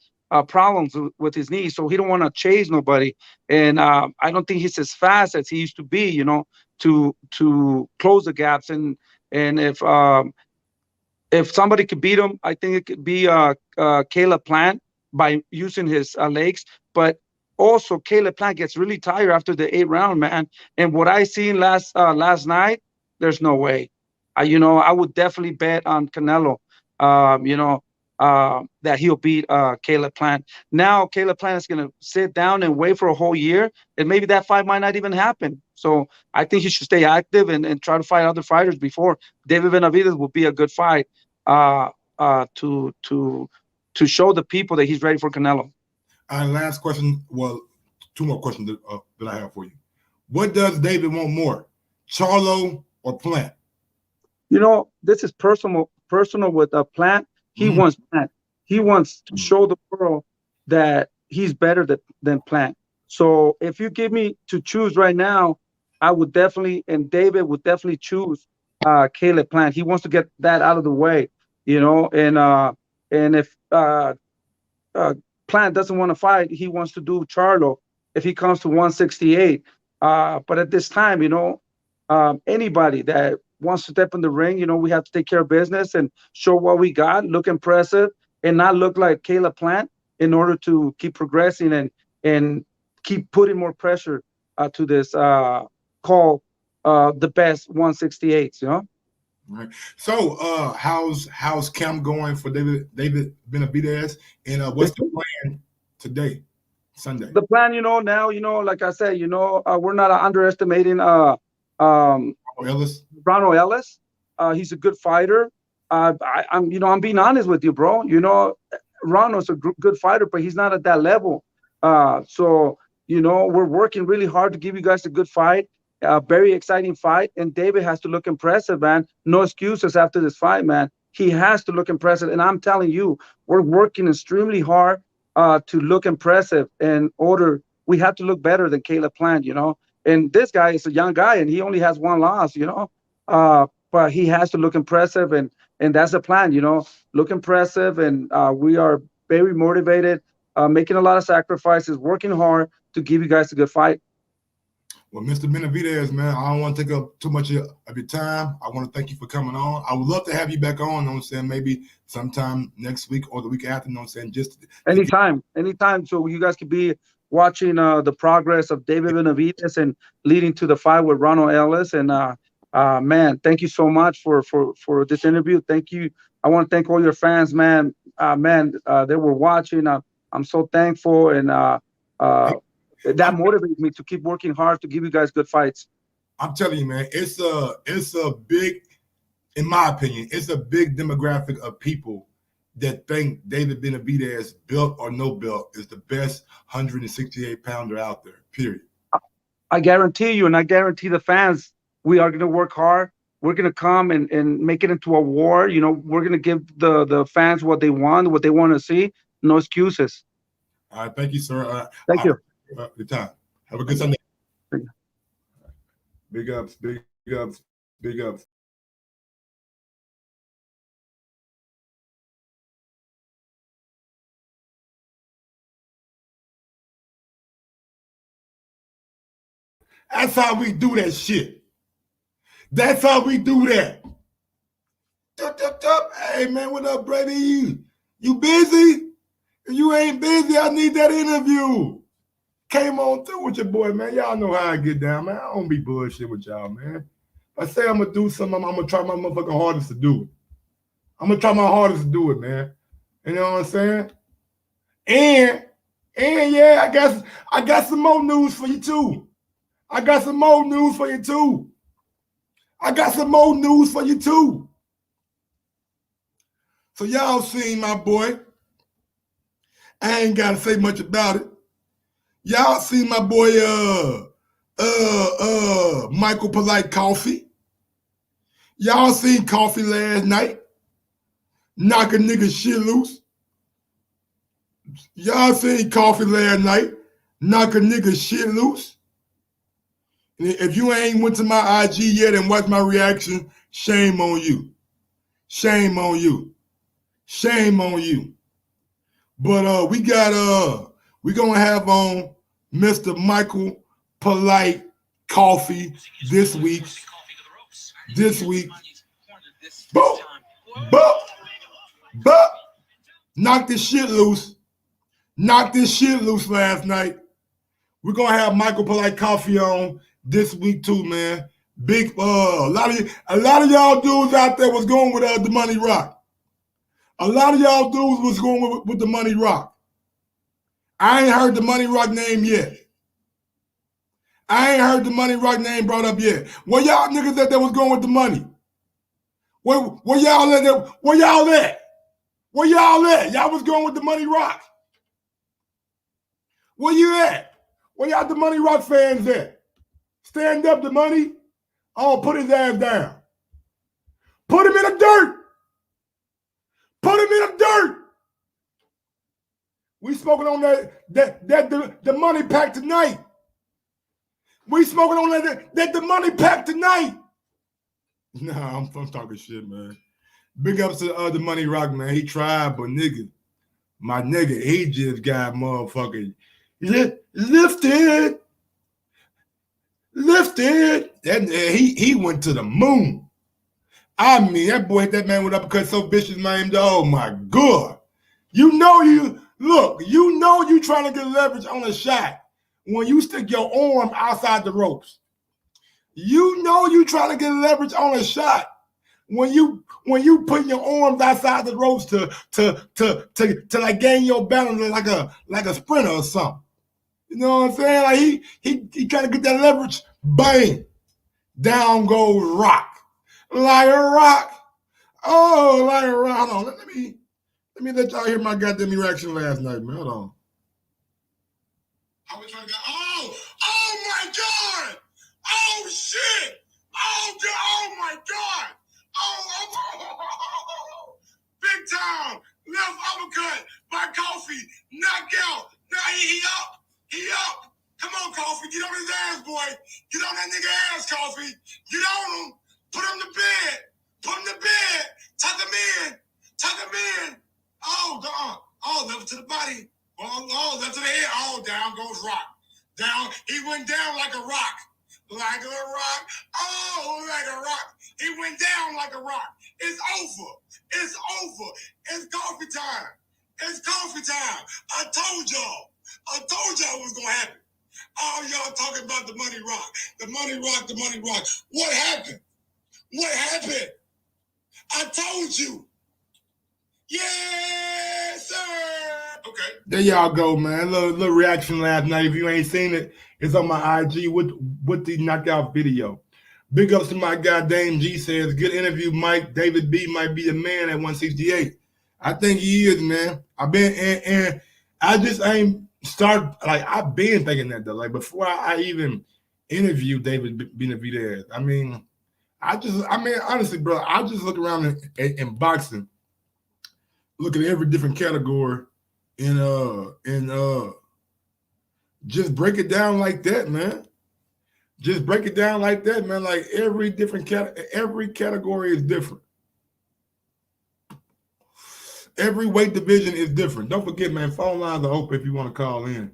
problems with his knees, so he don't want to chase nobody, and I don't think he's as fast as he used to be, to close the gaps, and if somebody could beat him, I think it could be Caleb Plant by using his legs. But also, Caleb Plant gets really tired after the 8th round, man. And what I seen last night, there's no way. I would definitely bet on Canelo. That he'll beat Caleb Plant. Now, Caleb Plant is going to sit down and wait for a whole year, and maybe that fight might not even happen. So I think he should stay active and try to fight other fighters before. David Benavidez will be a good fight to show the people that he's ready for Canelo. Last question. Well, 2 more questions that I have for you. What does David want more, Charlo or Plant? This is personal with Plant. He wants Plant. He wants to show the world that he's better than Plant. So if you give me to choose right now, I would definitely, and David would definitely choose Caleb Plant. He wants to get that out of the way, and if Plant doesn't want to fight, he wants to do Charlo if he comes to 168. But at this time, anybody that wants to step in the ring, we have to take care of business and show what we got, look impressive, and not look like Caleb Plant in order to keep progressing and keep putting more pressure to this call the best 168s, All right. So how's camp going for David Benavidez, and what's the plan today, Sunday? The plan, now, like I said, we're not underestimating Ronald Ellis. He's a good fighter. I'm being honest with you, bro. Ronald's a good fighter, but he's not at that level. So we're working really hard to give you guys a good fight, a very exciting fight. And David has to look impressive, man. No excuses after this fight, man. He has to look impressive. And I'm telling you, we're working extremely hard to look impressive. In order, we have to look better than Caleb Plant, And this guy is a young guy, and he only has 1 loss, but he has to look impressive, and that's the plan, look impressive, and we are very motivated, making a lot of sacrifices, working hard to give you guys a good fight. Well, Mr. Benavidez, man, I don't want to take up too much of your time. I want to thank you for coming on. I would love to have you back on, maybe sometime next week or the week after, just anytime. So you guys could be watching the progress of David Benavidez and leading to the fight with Ronald Ellis. And man, thank you so much for this interview. Thank you. I want to thank all your fans, man. They were watching. I'm so thankful, and that motivates me to keep working hard to give you guys good fights. I'm telling you, man, it's a big, in my opinion, it's a big demographic of people that think David Benavidez, belt or no belt, is the best 168-pounder out there, period. I guarantee you, and I guarantee the fans, we are going to work hard. We're going to come and make it into a war. We're going to give the fans what they want to see. No excuses. All right. Thank you, sir. Thank you. Good time. Have a good Sunday. Thank you. Big ups, big ups, big ups. That's how we do that shit. That's how we do that. Hey, man, what up, Brady? You busy? If you ain't busy, I need that interview. Came on through with your boy, man. Y'all know how I get down, man. I don't be bullshit with y'all, man. If I say I'm going to do something, I'm going to try my motherfucking hardest to do it. I'm going to try my hardest to do it, man. You know what I'm saying? And yeah, I got some more news for you, too. I got some more news for you, too. So y'all seen my boy. I ain't got to say much about it. Y'all seen my boy, Michael Polite Coffee. Y'all seen Coffee last night. Knock a nigga shit loose. Y'all seen Coffee last night. knock a nigga shit loose. And if you ain't went to my IG yet and watched my reaction, shame on you. Shame on you. Shame on you. But we gonna have on Mr. Michael Polite Coffee this week. Boop. Knock this shit loose. Knock this shit loose last night. We're gonna have Michael Polite Coffee on this week too, man. Big a lot of y'all dudes out there was going with the Money Rock. A lot of y'all dudes was going with the Money Rock. I ain't heard the Money Rock name yet. I ain't heard the Money Rock name brought up yet. Where y'all niggas that was going with the money? Where y'all at? Where y'all at? Where y'all at? Y'all was going with the Money Rock. Where you at? Where y'all the Money Rock fans at? Stand up, the money. Oh, put his ass down. Put him in the dirt. Put him in the dirt. We smoking on the money pack tonight. We smoking on that the money pack tonight. Nah, I'm talking shit, man. Big ups to the Money Rock, man. He tried, but my nigga, he just got motherfucking lifted. And he went to the moon. I mean, that boy hit that man with uppercut so vicious, man. Oh my God. You know you trying to get leverage on a shot when you stick your arm outside the ropes. You know you trying to get leverage on a shot when you put your arms outside the ropes to like gain your balance like a sprinter or something. You know what I'm saying? Like he trying to get that leverage. Bang! Down goes Rock. Like a rock. Oh, like a rock. Hold on. Let me let y'all hear my goddamn reaction last night, man. Hold on. I was trying to go, oh my God! Oh shit! Oh my God! Oh, big time! Left uppercut by Coffee. Knockout. Now he up. He up. Come on, Coffee. Get on his ass, boy. Get on that nigga ass, Coffee. Get on him. Put him to bed. Put him to bed. Tuck him in. Tuck him in. Oh, left to the body. Oh, left to the head. Oh, down goes Rock. Down. He went down like a rock. Like a rock. Oh, like a rock. He went down like a rock. It's over. It's over. It's coffee time. It's coffee time. I told y'all it was going to happen. All y'all talking about the Money Rock. The Money Rock, the Money Rock. What happened? What happened? I told you. Yes, sir. Okay. There y'all go, man. Little reaction last night. If you ain't seen it, it's on my IG with the knockout video. Big ups to my guy, Dame G says, good interview, Mike. David B might be the man at 168. I think he is, man. I've been, and I just ain't start, like, I've been thinking that, though. Like, before I even interviewed David Benavidez, I mean, honestly, bro, I just look around in boxing, look at every different category, and just break it down like that, man. Just break it down like that, man. Like every category is different. Every weight division is different. Don't forget, man, phone lines are open if you want to call in.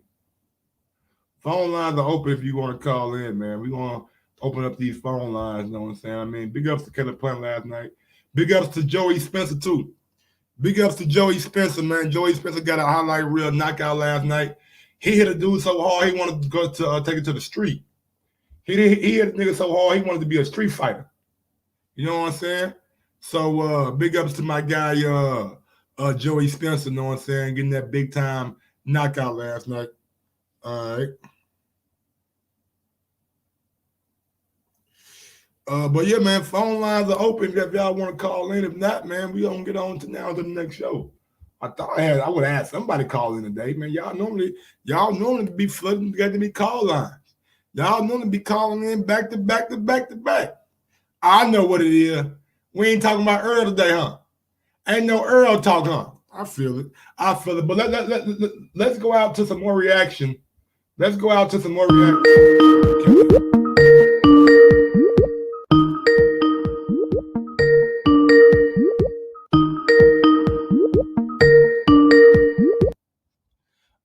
Phone lines are open if you want to call in, man. We're going to open up these phone lines, you know what I'm saying? I mean, big ups to Kenneth Plant last night. Big ups to Joey Spencer, too. Big ups to Joey Spencer, man. Joey Spencer got a highlight reel knockout last night. He hit a dude so hard he wanted to go to take it to the street. He hit a nigga so hard he wanted to be a street fighter. You know what I'm saying? So big ups to my guy Joey Spencer, you know what I'm saying? Getting that big time knockout last night. All right. But yeah, man, phone lines are open if y'all want to call in. If not, man, we gonna get on to the next show. I thought I would have had somebody call in today, man. Y'all normally be flooding together me call lines. Y'all normally be calling in back to back to back to back. I know what it is. We ain't talking about Earl today, huh? Ain't no Earl talk, huh? I feel it. But let's go out to some more reaction. Let's go out to some more reactions.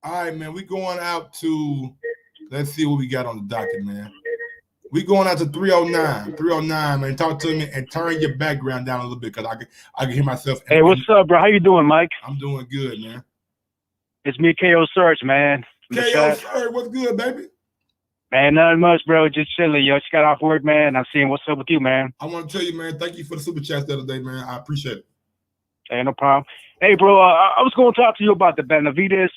All right, man. We going out to, let's see what we got on the docket, man. We going out to 309. 309, man. Talk to me and turn your background down a little bit because I can hear myself. Hey, what's up, bro? How you doing, Mike? I'm doing good, man. It's me, KO Search, man. KO Search, what's good, baby? Man, nothing much, bro. Just chilling, yo. Just got off work, man. I'm seeing what's up with you, man. I want to tell you, man, thank you for the super chat the other day, man. I appreciate it. Hey, no problem. Hey, bro, I was going to talk to you about the Benavidez.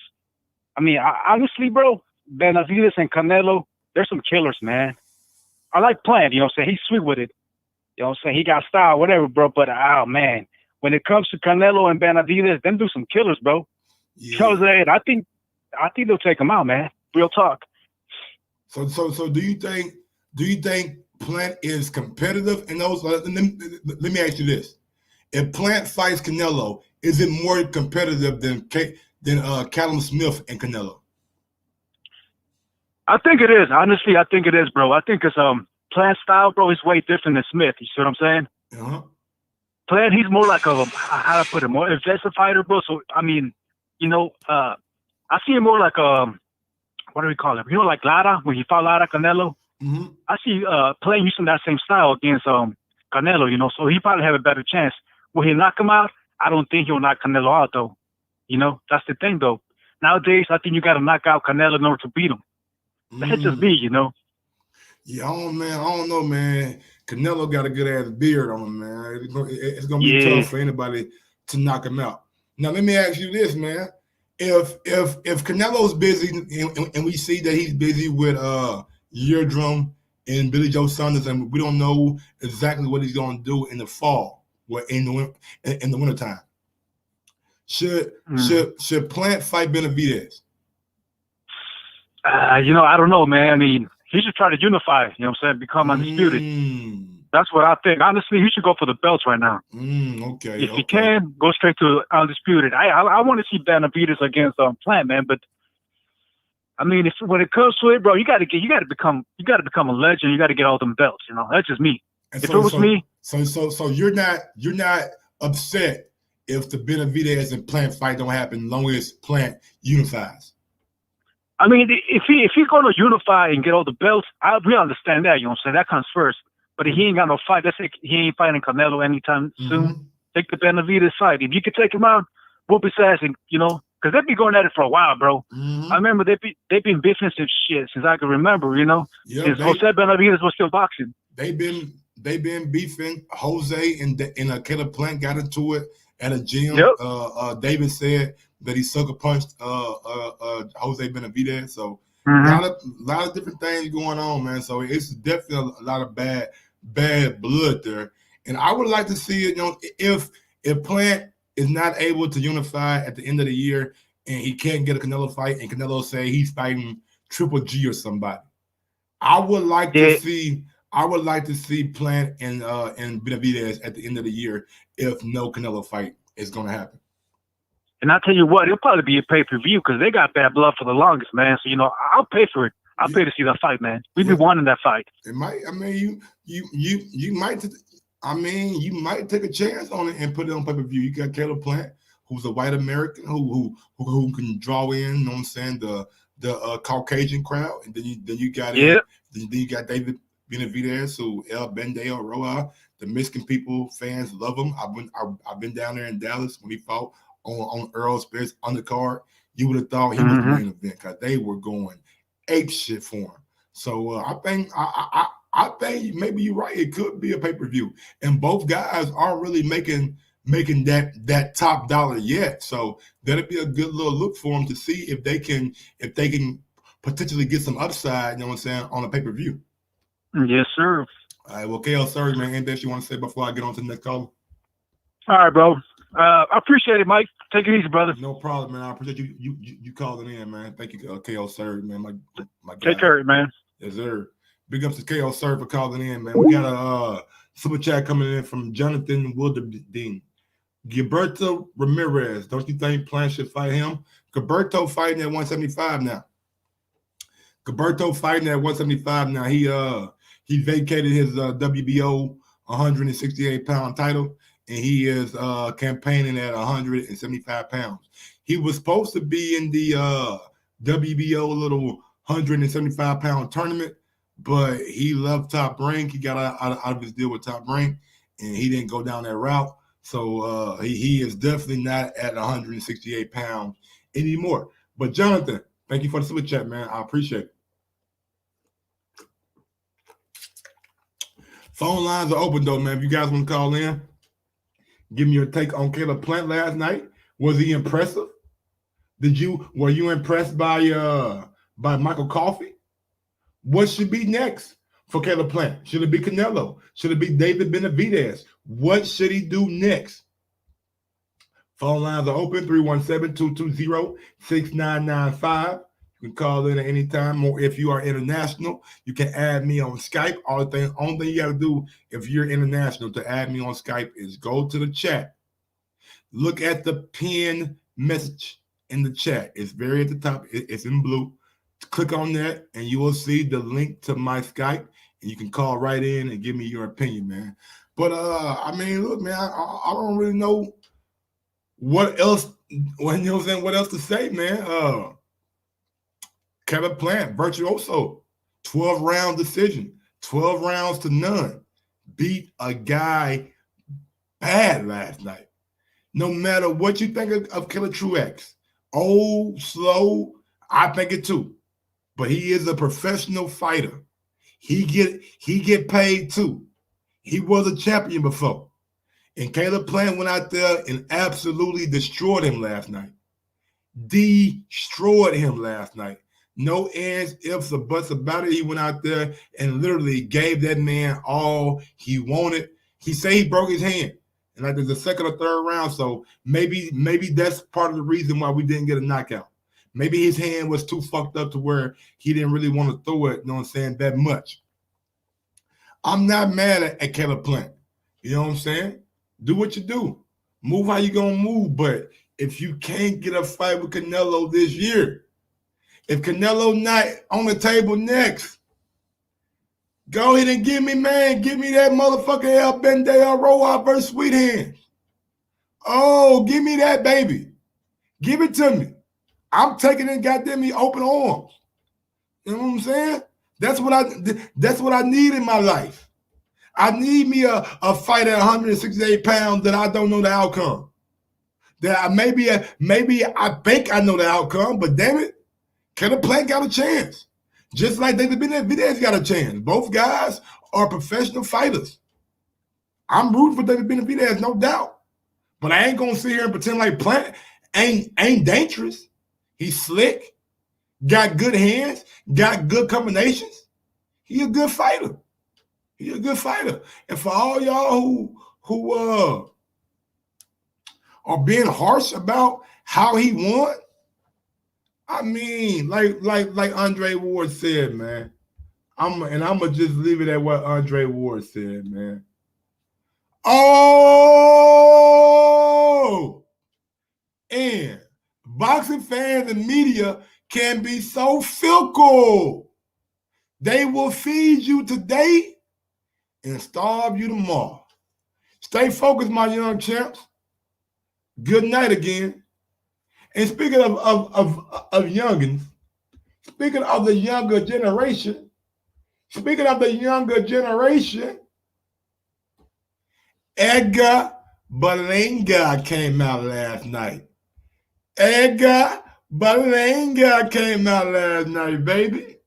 I mean, honestly, bro, Benavidez and Canelo, they're some killers, man. I like Plant, you know what I'm saying? He's sweet with it. You know what I'm saying? He got style, whatever, bro. But, oh, man, when it comes to Canelo and Benavidez, them do some killers, bro. Yeah. Jose, I think they'll take him out, man. Real talk. So do you think Plant is competitive in those? Let me ask you this: if Plant fights Canelo, is it more competitive than Callum Smith and Canelo? I think it is. Honestly, I think it is, bro. I think it's Plant style, bro, is way different than Smith. You see what I'm saying? Uh-huh. Plant, he's more like how to put it, more aggressive fighter, bro. So I mean, you know, I see him more like what do we call him? You know, like Lara, when he fought Lara Canelo. Mm-hmm. I see Plant using that same style against Canelo, you know, so he probably have a better chance. Will he knock him out? I don't think he'll knock Canelo out, though. You know, that's the thing, though. Nowadays, I think you got to knock out Canelo in order to beat him. That's just me, you know. Yeah, I don't know, man. Canelo got a good ass beard on him, man. It's gonna be tough for anybody to knock him out. Now, let me ask you this, man. If Canelo's busy and we see that he's busy with Eardrum and Billy Joe Saunders, and we don't know exactly what he's going to do in the fall or in the wintertime, should Plant fight Benavidez? You know, I don't know, man. I mean, he should try to unify. You know what I'm saying? Become undisputed. That's what I think. Honestly, he should go for the belts right now. Okay. If he can, go straight to undisputed. I want to see Benavidez against Plant, man. But I mean, when it comes to it, bro, you got to become a legend. You got to get all them belts. You know, that's just me. And if it was me, so you're not upset if the Benavidez and Plant fight don't happen, as long as Plant unifies. I mean, if he's going to unify and get all the belts, we understand that. You know what I'm saying? That comes first. But he ain't got no fight. That's like he ain't fighting Canelo anytime soon. Take the Benavidez fight. If you could take him out, whoop his ass, and you know, because they've been going at it for a while, bro. I remember they've been beefing since I can remember. You know, since Jose Benavidez was still boxing. They've been beefing. Jose and Caleb Plant got into it at a gym. David said that he sucker punched Jose Benavidez. So a lot of different things going on, man. So it's definitely a lot of bad blood there. And I would like to see it, you know, if Plant is not able to unify at the end of the year and he can't get a Canelo fight and Canelo say he's fighting Triple G or somebody. I would like to see Plant and Benavidez at the end of the year if no Canelo fight is going to happen. And I'll tell you what, it'll probably be a pay-per-view because they got bad blood for the longest, man. So, you know, I'll pay for it. I'll pay to see that fight, man. We've been wanting that fight. It might. I mean, you might. I mean, you might take a chance on it and put it on pay-per-view. You got Caleb Plant, who's a white American who can draw in. You know what I'm saying? The Caucasian crowd, and then you got then you got David Benavidez, who El Bendeo Roa. The Mexican people fans love him. I've been down there in Dallas when he fought on Earl Spence undercard. You would have thought he was the main event because they were going ape shit for him. So I think maybe you're right. It could be a pay-per-view, and both guys aren't really making that top dollar yet. So that'll be a good little look for them to see if they can potentially get some upside. You know what I'm saying, on a pay-per-view. Yes, sir. All right. Well, KL, sorry, man. Anything else you want to say before I get on to the next caller? All right, bro. I appreciate it, Mike. Take it easy, brother. No problem, man. I appreciate you calling in, man. Thank you, KO Sir, man. My guy. Take care, man. Yes, sir. Big ups to KO Sir for calling in, man. We got a super chat coming in from Jonathan Wilderdine. Gilberto Ramirez. Don't you think Plant should fight him? Gilberto fighting at 175 now. Gilberto fighting at 175 now. He vacated his WBO 168-pound title, and he is campaigning at 175 pounds. He was supposed to be in the WBO little 175-pound tournament, but he left Top Rank. He got out of his deal with Top Rank, and he didn't go down that route. So he is definitely not at 168 pounds anymore. But Jonathan, thank you for the super chat, man. I appreciate it. Phone lines are open, though, man. If you guys want to call in, give me your take on Caleb Plant last night. Was he impressive? Were you impressed by Michael Coffey? What should be next for Caleb Plant? Should it be Canelo? Should it be David Benavidez? What should he do next? Phone lines are open, 317-220-6995. You can call in at any time, or if you are international, you can add me on Skype. Only thing you got to do if you're international to add me on Skype is go to the chat. Look at the pinned message in the chat. It's very at the top. It's in blue. Click on that, and you will see the link to my Skype, and you can call right in and give me your opinion, man. But, I mean, look, man, I don't really know what else, what else to say, man. Caleb Plant, virtuoso, 12-round decision, 12 rounds to none. Beat a guy bad last night. No matter what you think of Killer Truex, old, slow, I think it too. But he is a professional fighter. He get paid too. He was a champion before. And Caleb Plant went out there and absolutely destroyed him last night. Destroyed him last night. No ands, ifs, or buts about it. He went out there and literally gave that man all he wanted. He said he broke his hand. And like there's a second or third round, so maybe that's part of the reason why we didn't get a knockout. Maybe his hand was too fucked up to where he didn't really want to throw it, you know what I'm saying, that much. I'm not mad at Caleb Plant. You know what I'm saying? Do what you do. Move how you going to move. But if you can't get a fight with Canelo this year, if Canelo not on the table next, go ahead and give me that motherfucking El Bendea Roa versus Sweet Hands. Oh, give me that, baby. Give it to me. I'm taking it, goddamn me, open arms. You know what I'm saying? That's what I need in my life. I need me a fight at 168 pounds that I don't know the outcome. That maybe I think I know the outcome, but damn it, Caleb Plant got a chance. Just like David Benavidez got a chance. Both guys are professional fighters. I'm rooting for David Benavidez, no doubt. But I ain't gonna sit here and pretend like Plant ain't dangerous. He's slick, got good hands, got good combinations. He a good fighter. He a good fighter. And for all y'all who are being harsh about how he won, I mean, like Andre Ward said, man. I'm gonna just leave it at what Andre Ward said, man. Oh, and boxing fans and media can be so fickle. They will feed you today and starve you tomorrow. Stay focused, my young champs. Good night again. And speaking of youngins, speaking of the younger generation, Edgar Berlanga came out last night. Edgar Berlanga came out last night, baby.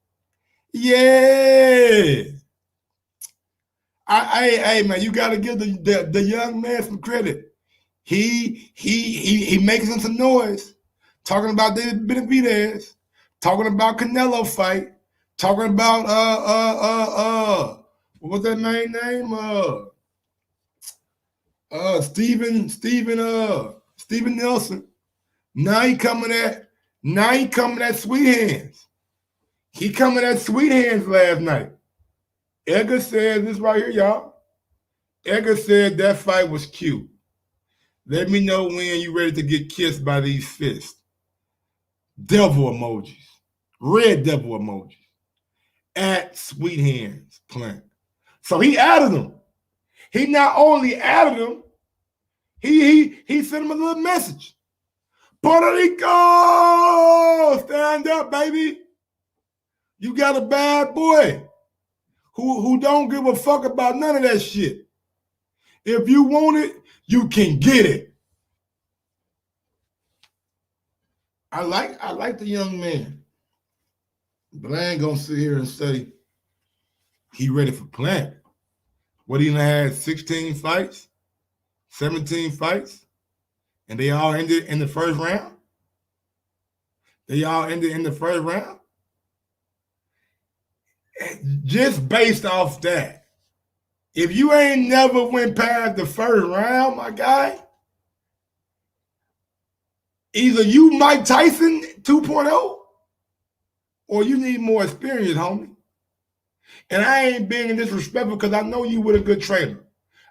Yeah. Hey, man, you got to give the young man some credit. He making some noise, talking about David Benavidez, talking about Canelo fight, talking about what was that man's name? Steven Nelson. Now he coming at Sweet Hands. He coming at Sweet Hands last night. Edgar said this right here, y'all. Edgar said that fight was cute. Let me know when you're ready to get kissed by these fists. Devil emojis. Red devil emojis. at Sweet Hands Plant. So he added him. He not only added him, he sent him a little message. Puerto Rico, stand up, baby. You got a bad boy who don't give a fuck about none of that shit. If you want it, you can get it. I like the young man, but I ain't gonna sit here and say he ready for Plant. What, he done had 16 fights, 17 fights, and they all ended in the first round? They all ended in the first round? Just based off that, if you ain't never went past the first round, my guy, either you Mike Tyson 2.0 or you need more experience, homie. And I ain't being disrespectful because I know you with a good trainer.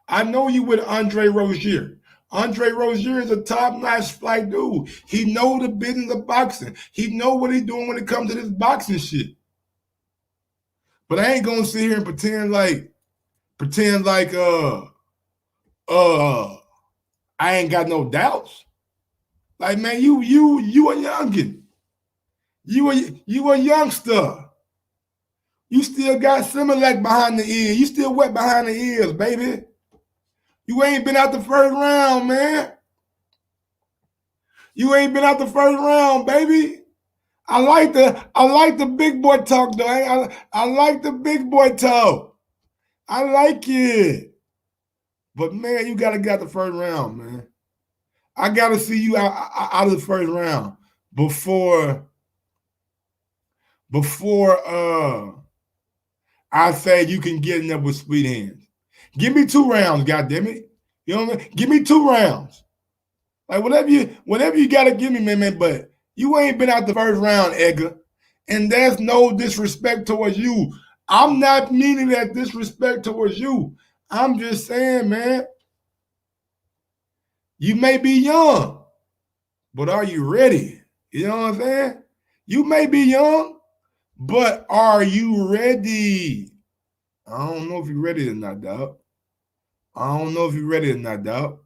I know you with Andre Rozier. Andre Rozier is a top-notch flight dude. He know the business of boxing. He know what he's doing when it comes to this boxing shit. But I ain't gonna sit here and pretend like I ain't got no doubts. Like, man, you a youngin. You a youngster. You still got Similac behind the ear. You still wet behind the ears, baby. You ain't been out the first round, man. You ain't been out the first round, baby. I like the big boy talk, though. I like the big boy talk. I like it. But, man, you got to get the first round, man. I got to see you out of the first round before I say you can get in there with Sweet Hands. Give me 2 rounds, goddammit. You know what I mean? Give me 2 rounds. Like, whatever you got to give me, man, but you ain't been out the first round, Edgar. And there's no disrespect towards you. I'm not meaning that disrespect towards you. I'm just saying, man, you may be young, but are you ready? You know what I'm saying? You may be young, but are you ready? I don't know if you're ready or not, dog. I don't know if you're ready or not, dog.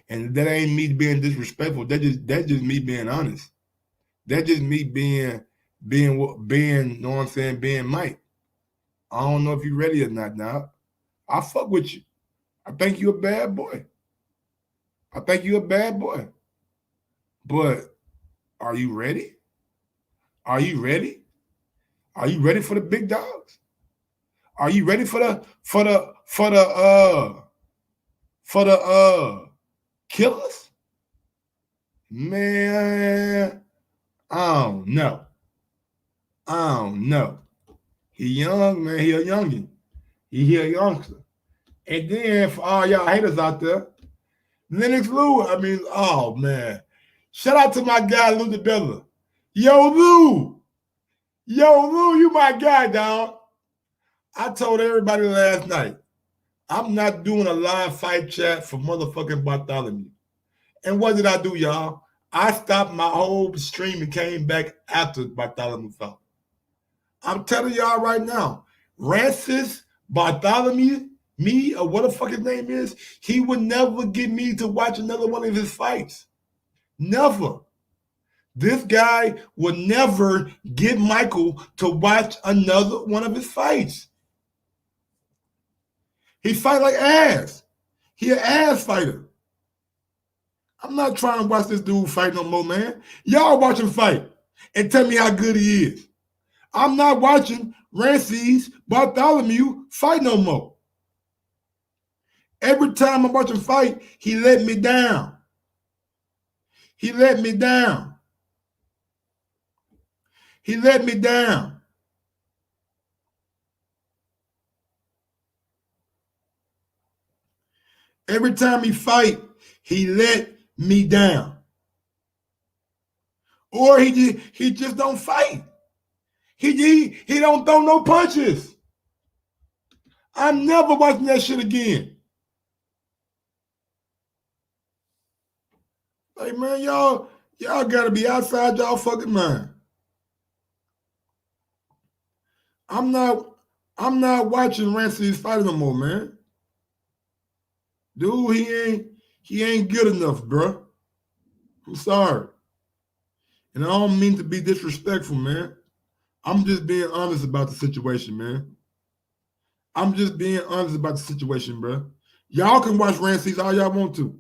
And that ain't me being disrespectful. That's just me being honest. That's just me being, you know what I'm saying, being Mike. I don't know if you're ready or not, dog. I fuck with you. I think you're a bad boy. But are you ready? Are you ready? Are you ready for the big dogs? Are you ready for the killers? Man, I don't know. He young, man. He a youngin. He a youngster. And then for all y'all haters out there, Lennox Lou, oh man. Shout out to my guy Lou DeBella. Yo, Lou, you my guy, dog. I told everybody last night, I'm not doing a live fight chat for motherfucking Bartholomew. And what did I do, y'all? I stopped my whole stream and came back after Bartholomew fought. I'm telling y'all right now, Rancis Bartholomew, me, or what the fuck his name is, he would never get me to watch another one of his fights. Never. This guy would never get Michael to watch another one of his fights. He fight like ass. He an ass fighter. I'm not trying to watch this dude fight no more, man. Y'all watch him fight and tell me how good he is. I'm not watching Rancis Bartholomew fight no more. Every time I watch him fight, he let me down. He let me down. He let me down. Every time he fight, he let me down. Or he just don't fight. He don't throw no punches. I'm never watching that shit again. Like, man, y'all gotta be outside y'all fucking mind. I'm not watching Rancy's fight no more, man. Dude, he ain't good enough, bro. I'm sorry. And I don't mean to be disrespectful, man. I'm just being honest about the situation, man. I'm just being honest about the situation, bro. Y'all can watch Rancy's all y'all want to.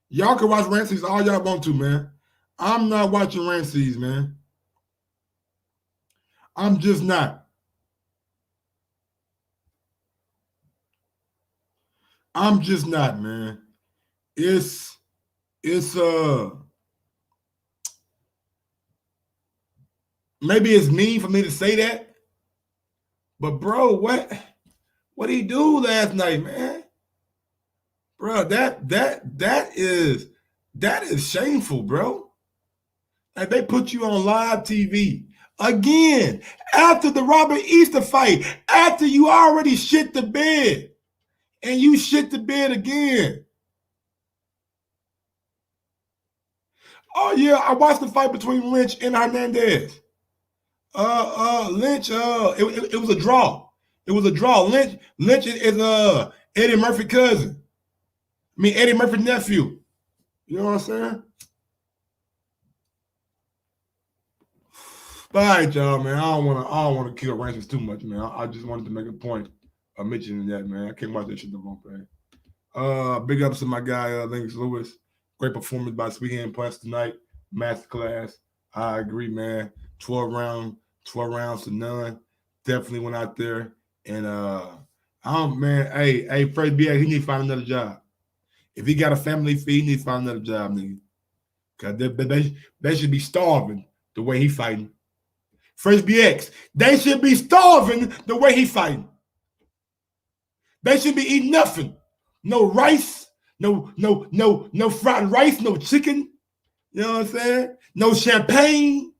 Y'all can watch Rancy's all y'all want to, man. I'm not watching Rancy's, man. I'm just not. I'm just not, man. It's maybe it's mean for me to say that, but bro, what he do last night, man? Bro, that is shameful, bro. Like they put you on live TV again after the Robert Easter fight, after you already shit the bed, and you shit the bed again. Oh yeah, I watched the fight between Lynch and Hernandez. Lynch, it was a draw. It was a draw. Lynch is Eddie Murphy's cousin. I mean Eddie Murphy's nephew. You know what I'm saying? But all right, y'all, man. I don't want to kill Ranches too much, man. I just wanted to make a point of mentioning that, man. I can't watch that shit no more, man. Big ups to my guy, Linus Lewis. Great performance by Sweet Hand Punch tonight. Masterclass. I agree, man. 12 rounds to none. Definitely went out there. And hey, Fresh BA, he need to find another job. If he got a family fee, he need to find another job, nigga. Cause they should be starving the way he fighting. Fresh BX, they should be starving the way he fighting. They should be eating nothing. No rice, no fried rice, no chicken. You know what I'm saying? No champagne.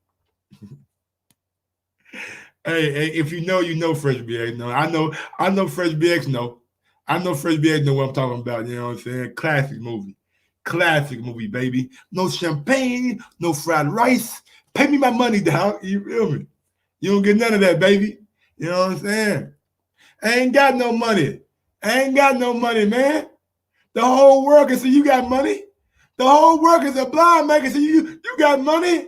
Hey, if you know Fresh BX. No, I know Fresh BX. No, I know Fresh BX know what I'm talking about. You know what I'm saying? Classic movie, baby. No champagne, no fried rice. Pay me my money, dog. You feel me? You don't get none of that, baby. You know what I'm saying? I ain't got no money. Man. The whole world can see you got money. The whole world is a blind man can see you got money.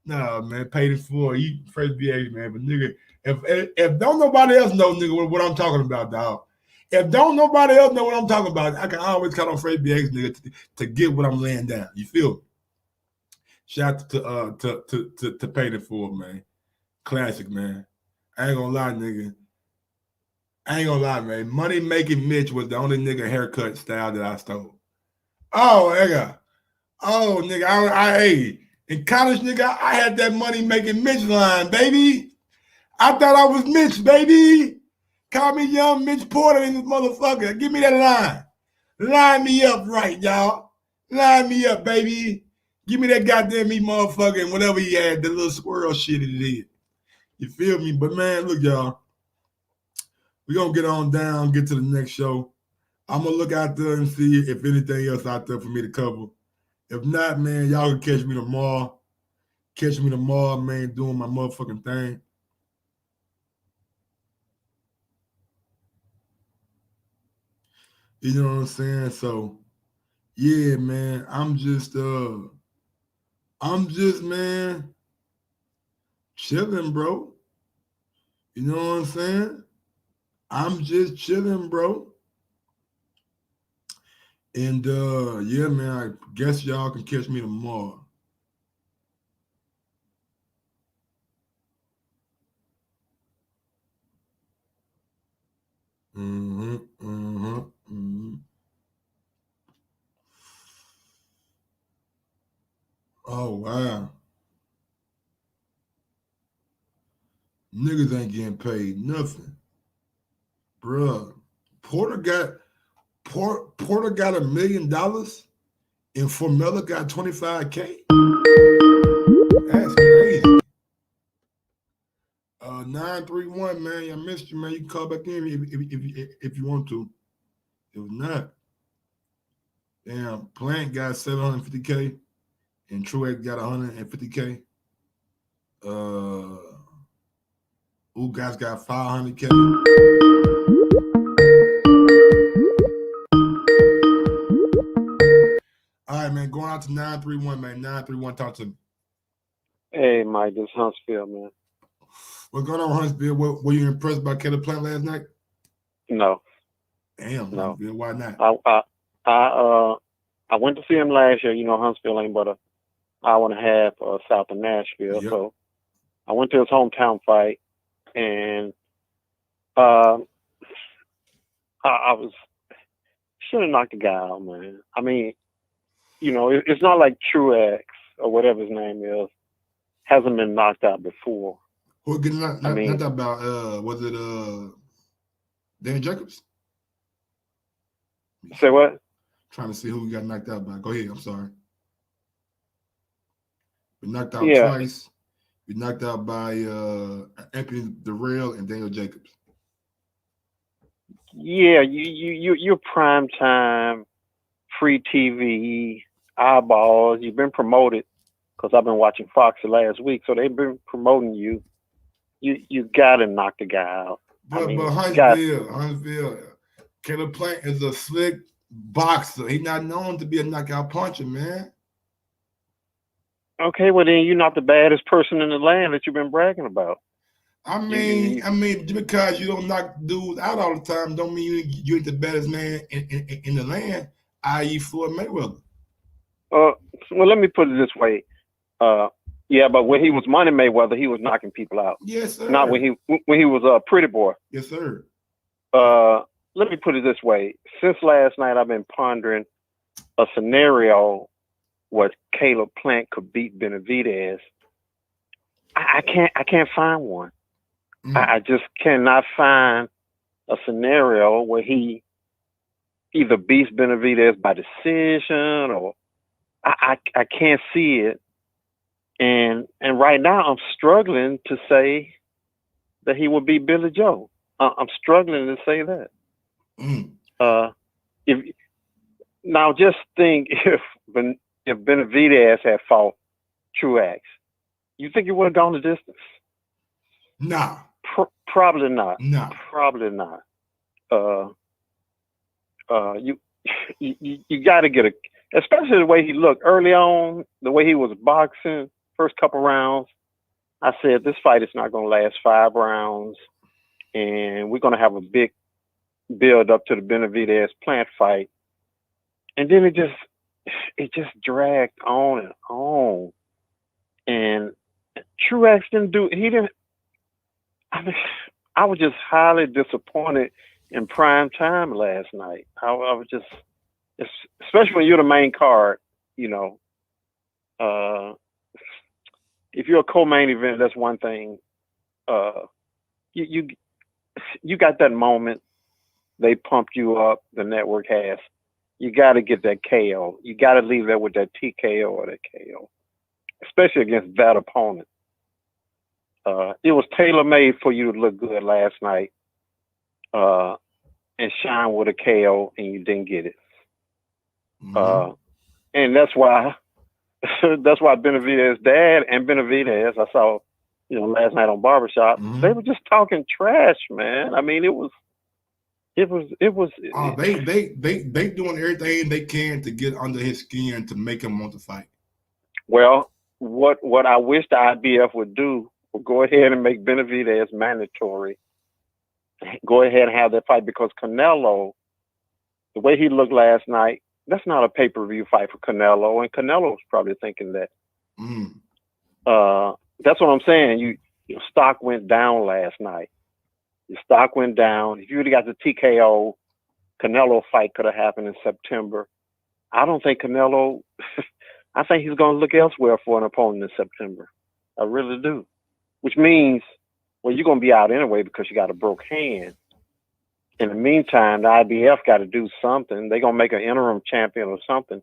No, man, paid it for. You Fresh BA, man. But nigga, if don't nobody else know, nigga, what I'm talking about, dog. If don't nobody else know what I'm talking about, I can always count on Fresh BA, nigga, to get what I'm laying down. You feel me? Shout out to Paid It For, man. Classic, man. I ain't gonna lie, nigga. Man. Money Making Mitch was the only nigga haircut style that I stole. Oh, nigga. Oh, nigga. I in college, nigga, I had that Money Making Mitch line, baby. I thought I was Mitch, baby. Call me Young Mitch Porter in this motherfucker. Give me that line. Line me up right, y'all. Line me up, baby. Give me that goddamn meat motherfucker and whatever he had, the little squirrel shit it is. You feel me? But, man, look, y'all. We're going to get on down, get to the next show. I'm going to look out there and see if anything else out there for me to cover. If not, man, y'all can catch me tomorrow. Man, doing my motherfucking thing. You know what I'm saying? So, yeah, man, I'm just, man, chilling, bro. You know what I'm saying? I'm just chilling, bro. And, yeah, man, I guess y'all can catch me tomorrow. Oh, wow. Niggas ain't getting paid nothing. Bruh. Porter got $1 million and Formella got $25K. That's crazy. 931, man. I missed you, man. You can call back in if you want to. If not, damn, Plant got $750K and Truaux got $150K. Guys got 500K. All right, man. Going out to 931, man. 931, talk to me. Hey, Mike, this is Huntsville, man. What's going on, Huntsville? Were you impressed by Caleb Plant last night? No. Damn, No. Huntsville. Why not? I went to see him last year. You know, Huntsville ain't but an hour and a half south of Nashville. Yep. So I went to his hometown fight, and I was should have knocked the guy out, man. I mean, you know, it's not like Truaux or whatever his name is hasn't been knocked out before. Who getting knocked out? Was it Daniel Jacobs? Say what? Trying to see who got knocked out by. Go ahead. I'm sorry. We knocked out twice. We knocked out by Anthony Durrell and Daniel Jacobs. Yeah, you're prime time, free TV, eyeballs. You've been promoted because I've been watching Fox the last week, so they've been promoting you. You got to knock the guy out. But Huntsville, Caleb Plant is a slick boxer. He's not known to be a knockout puncher, man. Okay, well then you're not the baddest person in the land that you've been bragging about. I mean, just because you don't knock dudes out all the time, don't mean you ain't the baddest man in the land, i.e. Floyd Mayweather. Well, let me put it this way. Yeah, but when he was Money Mayweather, he was knocking people out. Yes, sir. Not when he was a Pretty Boy. Yes, sir. Let me put it this way. Since last night, I've been pondering a scenario where Caleb Plant could beat Benavidez. I can't find one. I just cannot find a scenario where he either beats Benavidez by decision or I can't see it. And right now I'm struggling to say that he will beat Billy Joe. I'm struggling to say that. Now just think if Benavidez had fought Truaux, you think he would have gone the distance? Nah. Probably not. Nah. Probably not. You got to get especially the way he looked early on, the way he was boxing, first couple rounds. I said, this fight is not going to last 5 rounds, and we're going to have a big build up to the Benavidez Plant fight. And then it just dragged on and on. And Truaux I was just highly disappointed in prime time last night. I was just, especially when you're the main card, you know, if you're a co-main event, that's one thing. You got that moment. They pumped you up. The network has. You got to get that KO. You got to leave there with that TKO or that KO, especially against that opponent. It was tailor-made for you to look good last night and shine with a KO, and you didn't get it. And that's why Benavidez' dad and Benavidez, I saw, you know, last night on Barbershop, they were just talking trash, man. I mean, they doing everything they can to get under his skin to make him want to fight. Well, what I wish the IBF would do would go ahead and make Benavidez mandatory. Go ahead and have that fight, because Canelo, the way he looked last night, that's not a pay-per-view fight for Canelo, and Canelo's probably thinking that. That's what I'm saying. Your stock went down last night. Your stock went down. If you would have got the TKO, Canelo fight could have happened in September. I don't think Canelo. I think he's going to look elsewhere for an opponent in September. I really do. Which means, well, you're going to be out anyway because you got a broke hand. In the meantime, the IBF got to do something. They're going to make an interim champion or something.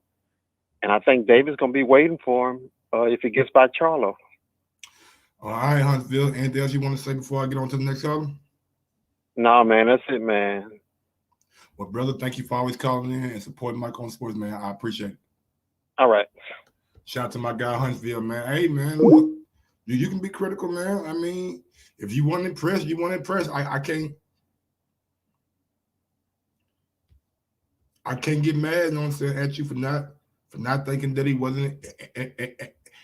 And I think David's going to be waiting for him if he gets by Charlo. All right, Huntsville. Anything else you want to say before I get on to the next caller? No, man. That's it, man. Well, brother, thank you for always calling in and supporting Mike on Sports, man. I appreciate it. All right. Shout out to my guy, Huntsville, man. Hey, man, look. You can be critical, man. I mean, if you want to impress, you want to impress. I can't get mad, you know what I'm saying, at you for not thinking that he wasn't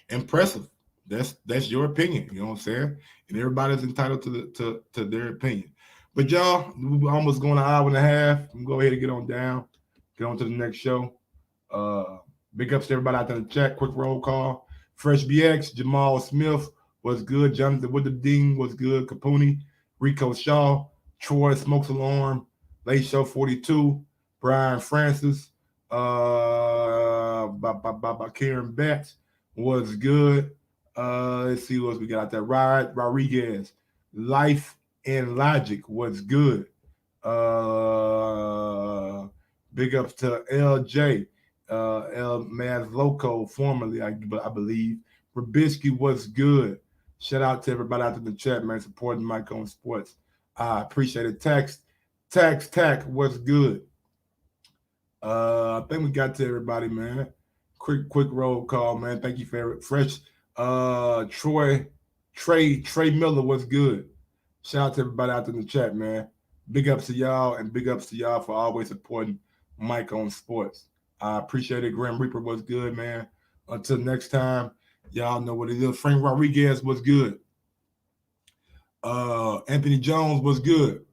impressive. That's your opinion, you know what I'm saying? And everybody's entitled to their opinion. But y'all, we're almost going an hour and a half. I'm gonna go ahead and get on to the next show. Big ups to everybody out there in the chat. Quick roll call. Fresh BX, Jamal Smith was good. Jonathan Woodardine was good. Capone, Rico Shaw, Troy Smokes Alarm, Late Show 42, Brian Francis, Karen Betts was good. Let's see what else we got out there. Rodriguez, Life and Logic was good. Big ups to LJ, El Maz Loco, formerly, I believe. Rabisky was good. Shout out to everybody out in the chat, man, supporting Mike on Sports. I appreciate it. Tax was good. I think we got to everybody, man. Quick roll call, man. Thank you for fresh. Trey Miller was good. Shout out to everybody out in the chat, man. Big ups to y'all, and big ups to y'all for always supporting Mike on Sports. I appreciate it. Grim Reaper was good, man. Until next time, y'all know what it is. Frank Rodriguez was good. Anthony Jones was good.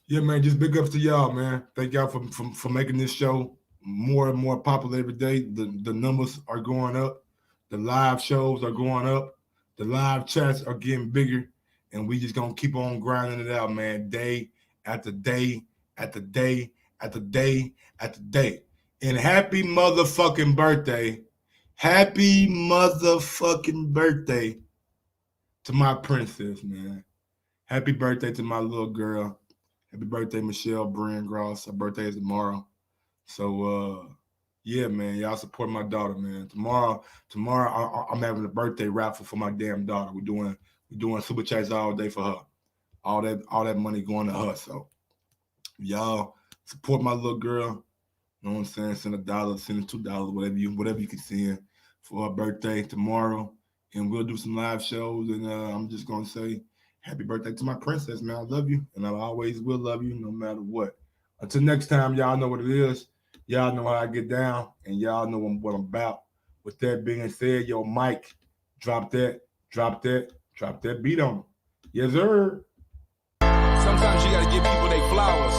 Yeah, man, just big ups to y'all, man. Thank y'all for making this show more and more popular every day. The numbers are going up. The live shows are going up. The live chats are getting bigger. And we just going to keep on grinding it out, man, day after day after day after day after day. And happy motherfucking birthday. Happy motherfucking birthday to my princess, man. Happy birthday to my little girl. Happy birthday, Michelle Brand-Gross. Her birthday is tomorrow. So, yeah, man, y'all support my daughter, man. Tomorrow, I'm having a birthday raffle for my damn daughter. We're doing super chats all day for her. All that money going to her. So, y'all support my little girl. You know what I'm saying? Send $1, send $2, whatever you can send for her birthday tomorrow. And we'll do some live shows. And I'm just gonna say, happy birthday to my princess, man. I love you, and I always will love you no matter what. Until next time, y'all know what it is. Y'all know how I get down, and y'all know what I'm about. With that being said, yo, Mike, drop that beat on him. Yes, sir. Sometimes you gotta give people their flowers.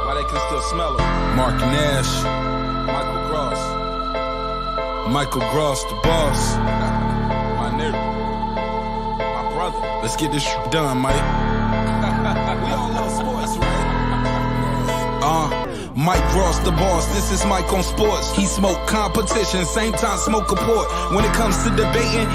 While they can still smell it. Mark Nash, Michael Gross, the boss. My nigga. My brother. Let's get this shit done, Mike. We all love sports, right? Mike Ross, the boss. This is Mike on Sports. He smoke competition, same time smoke a port. When it comes to debating,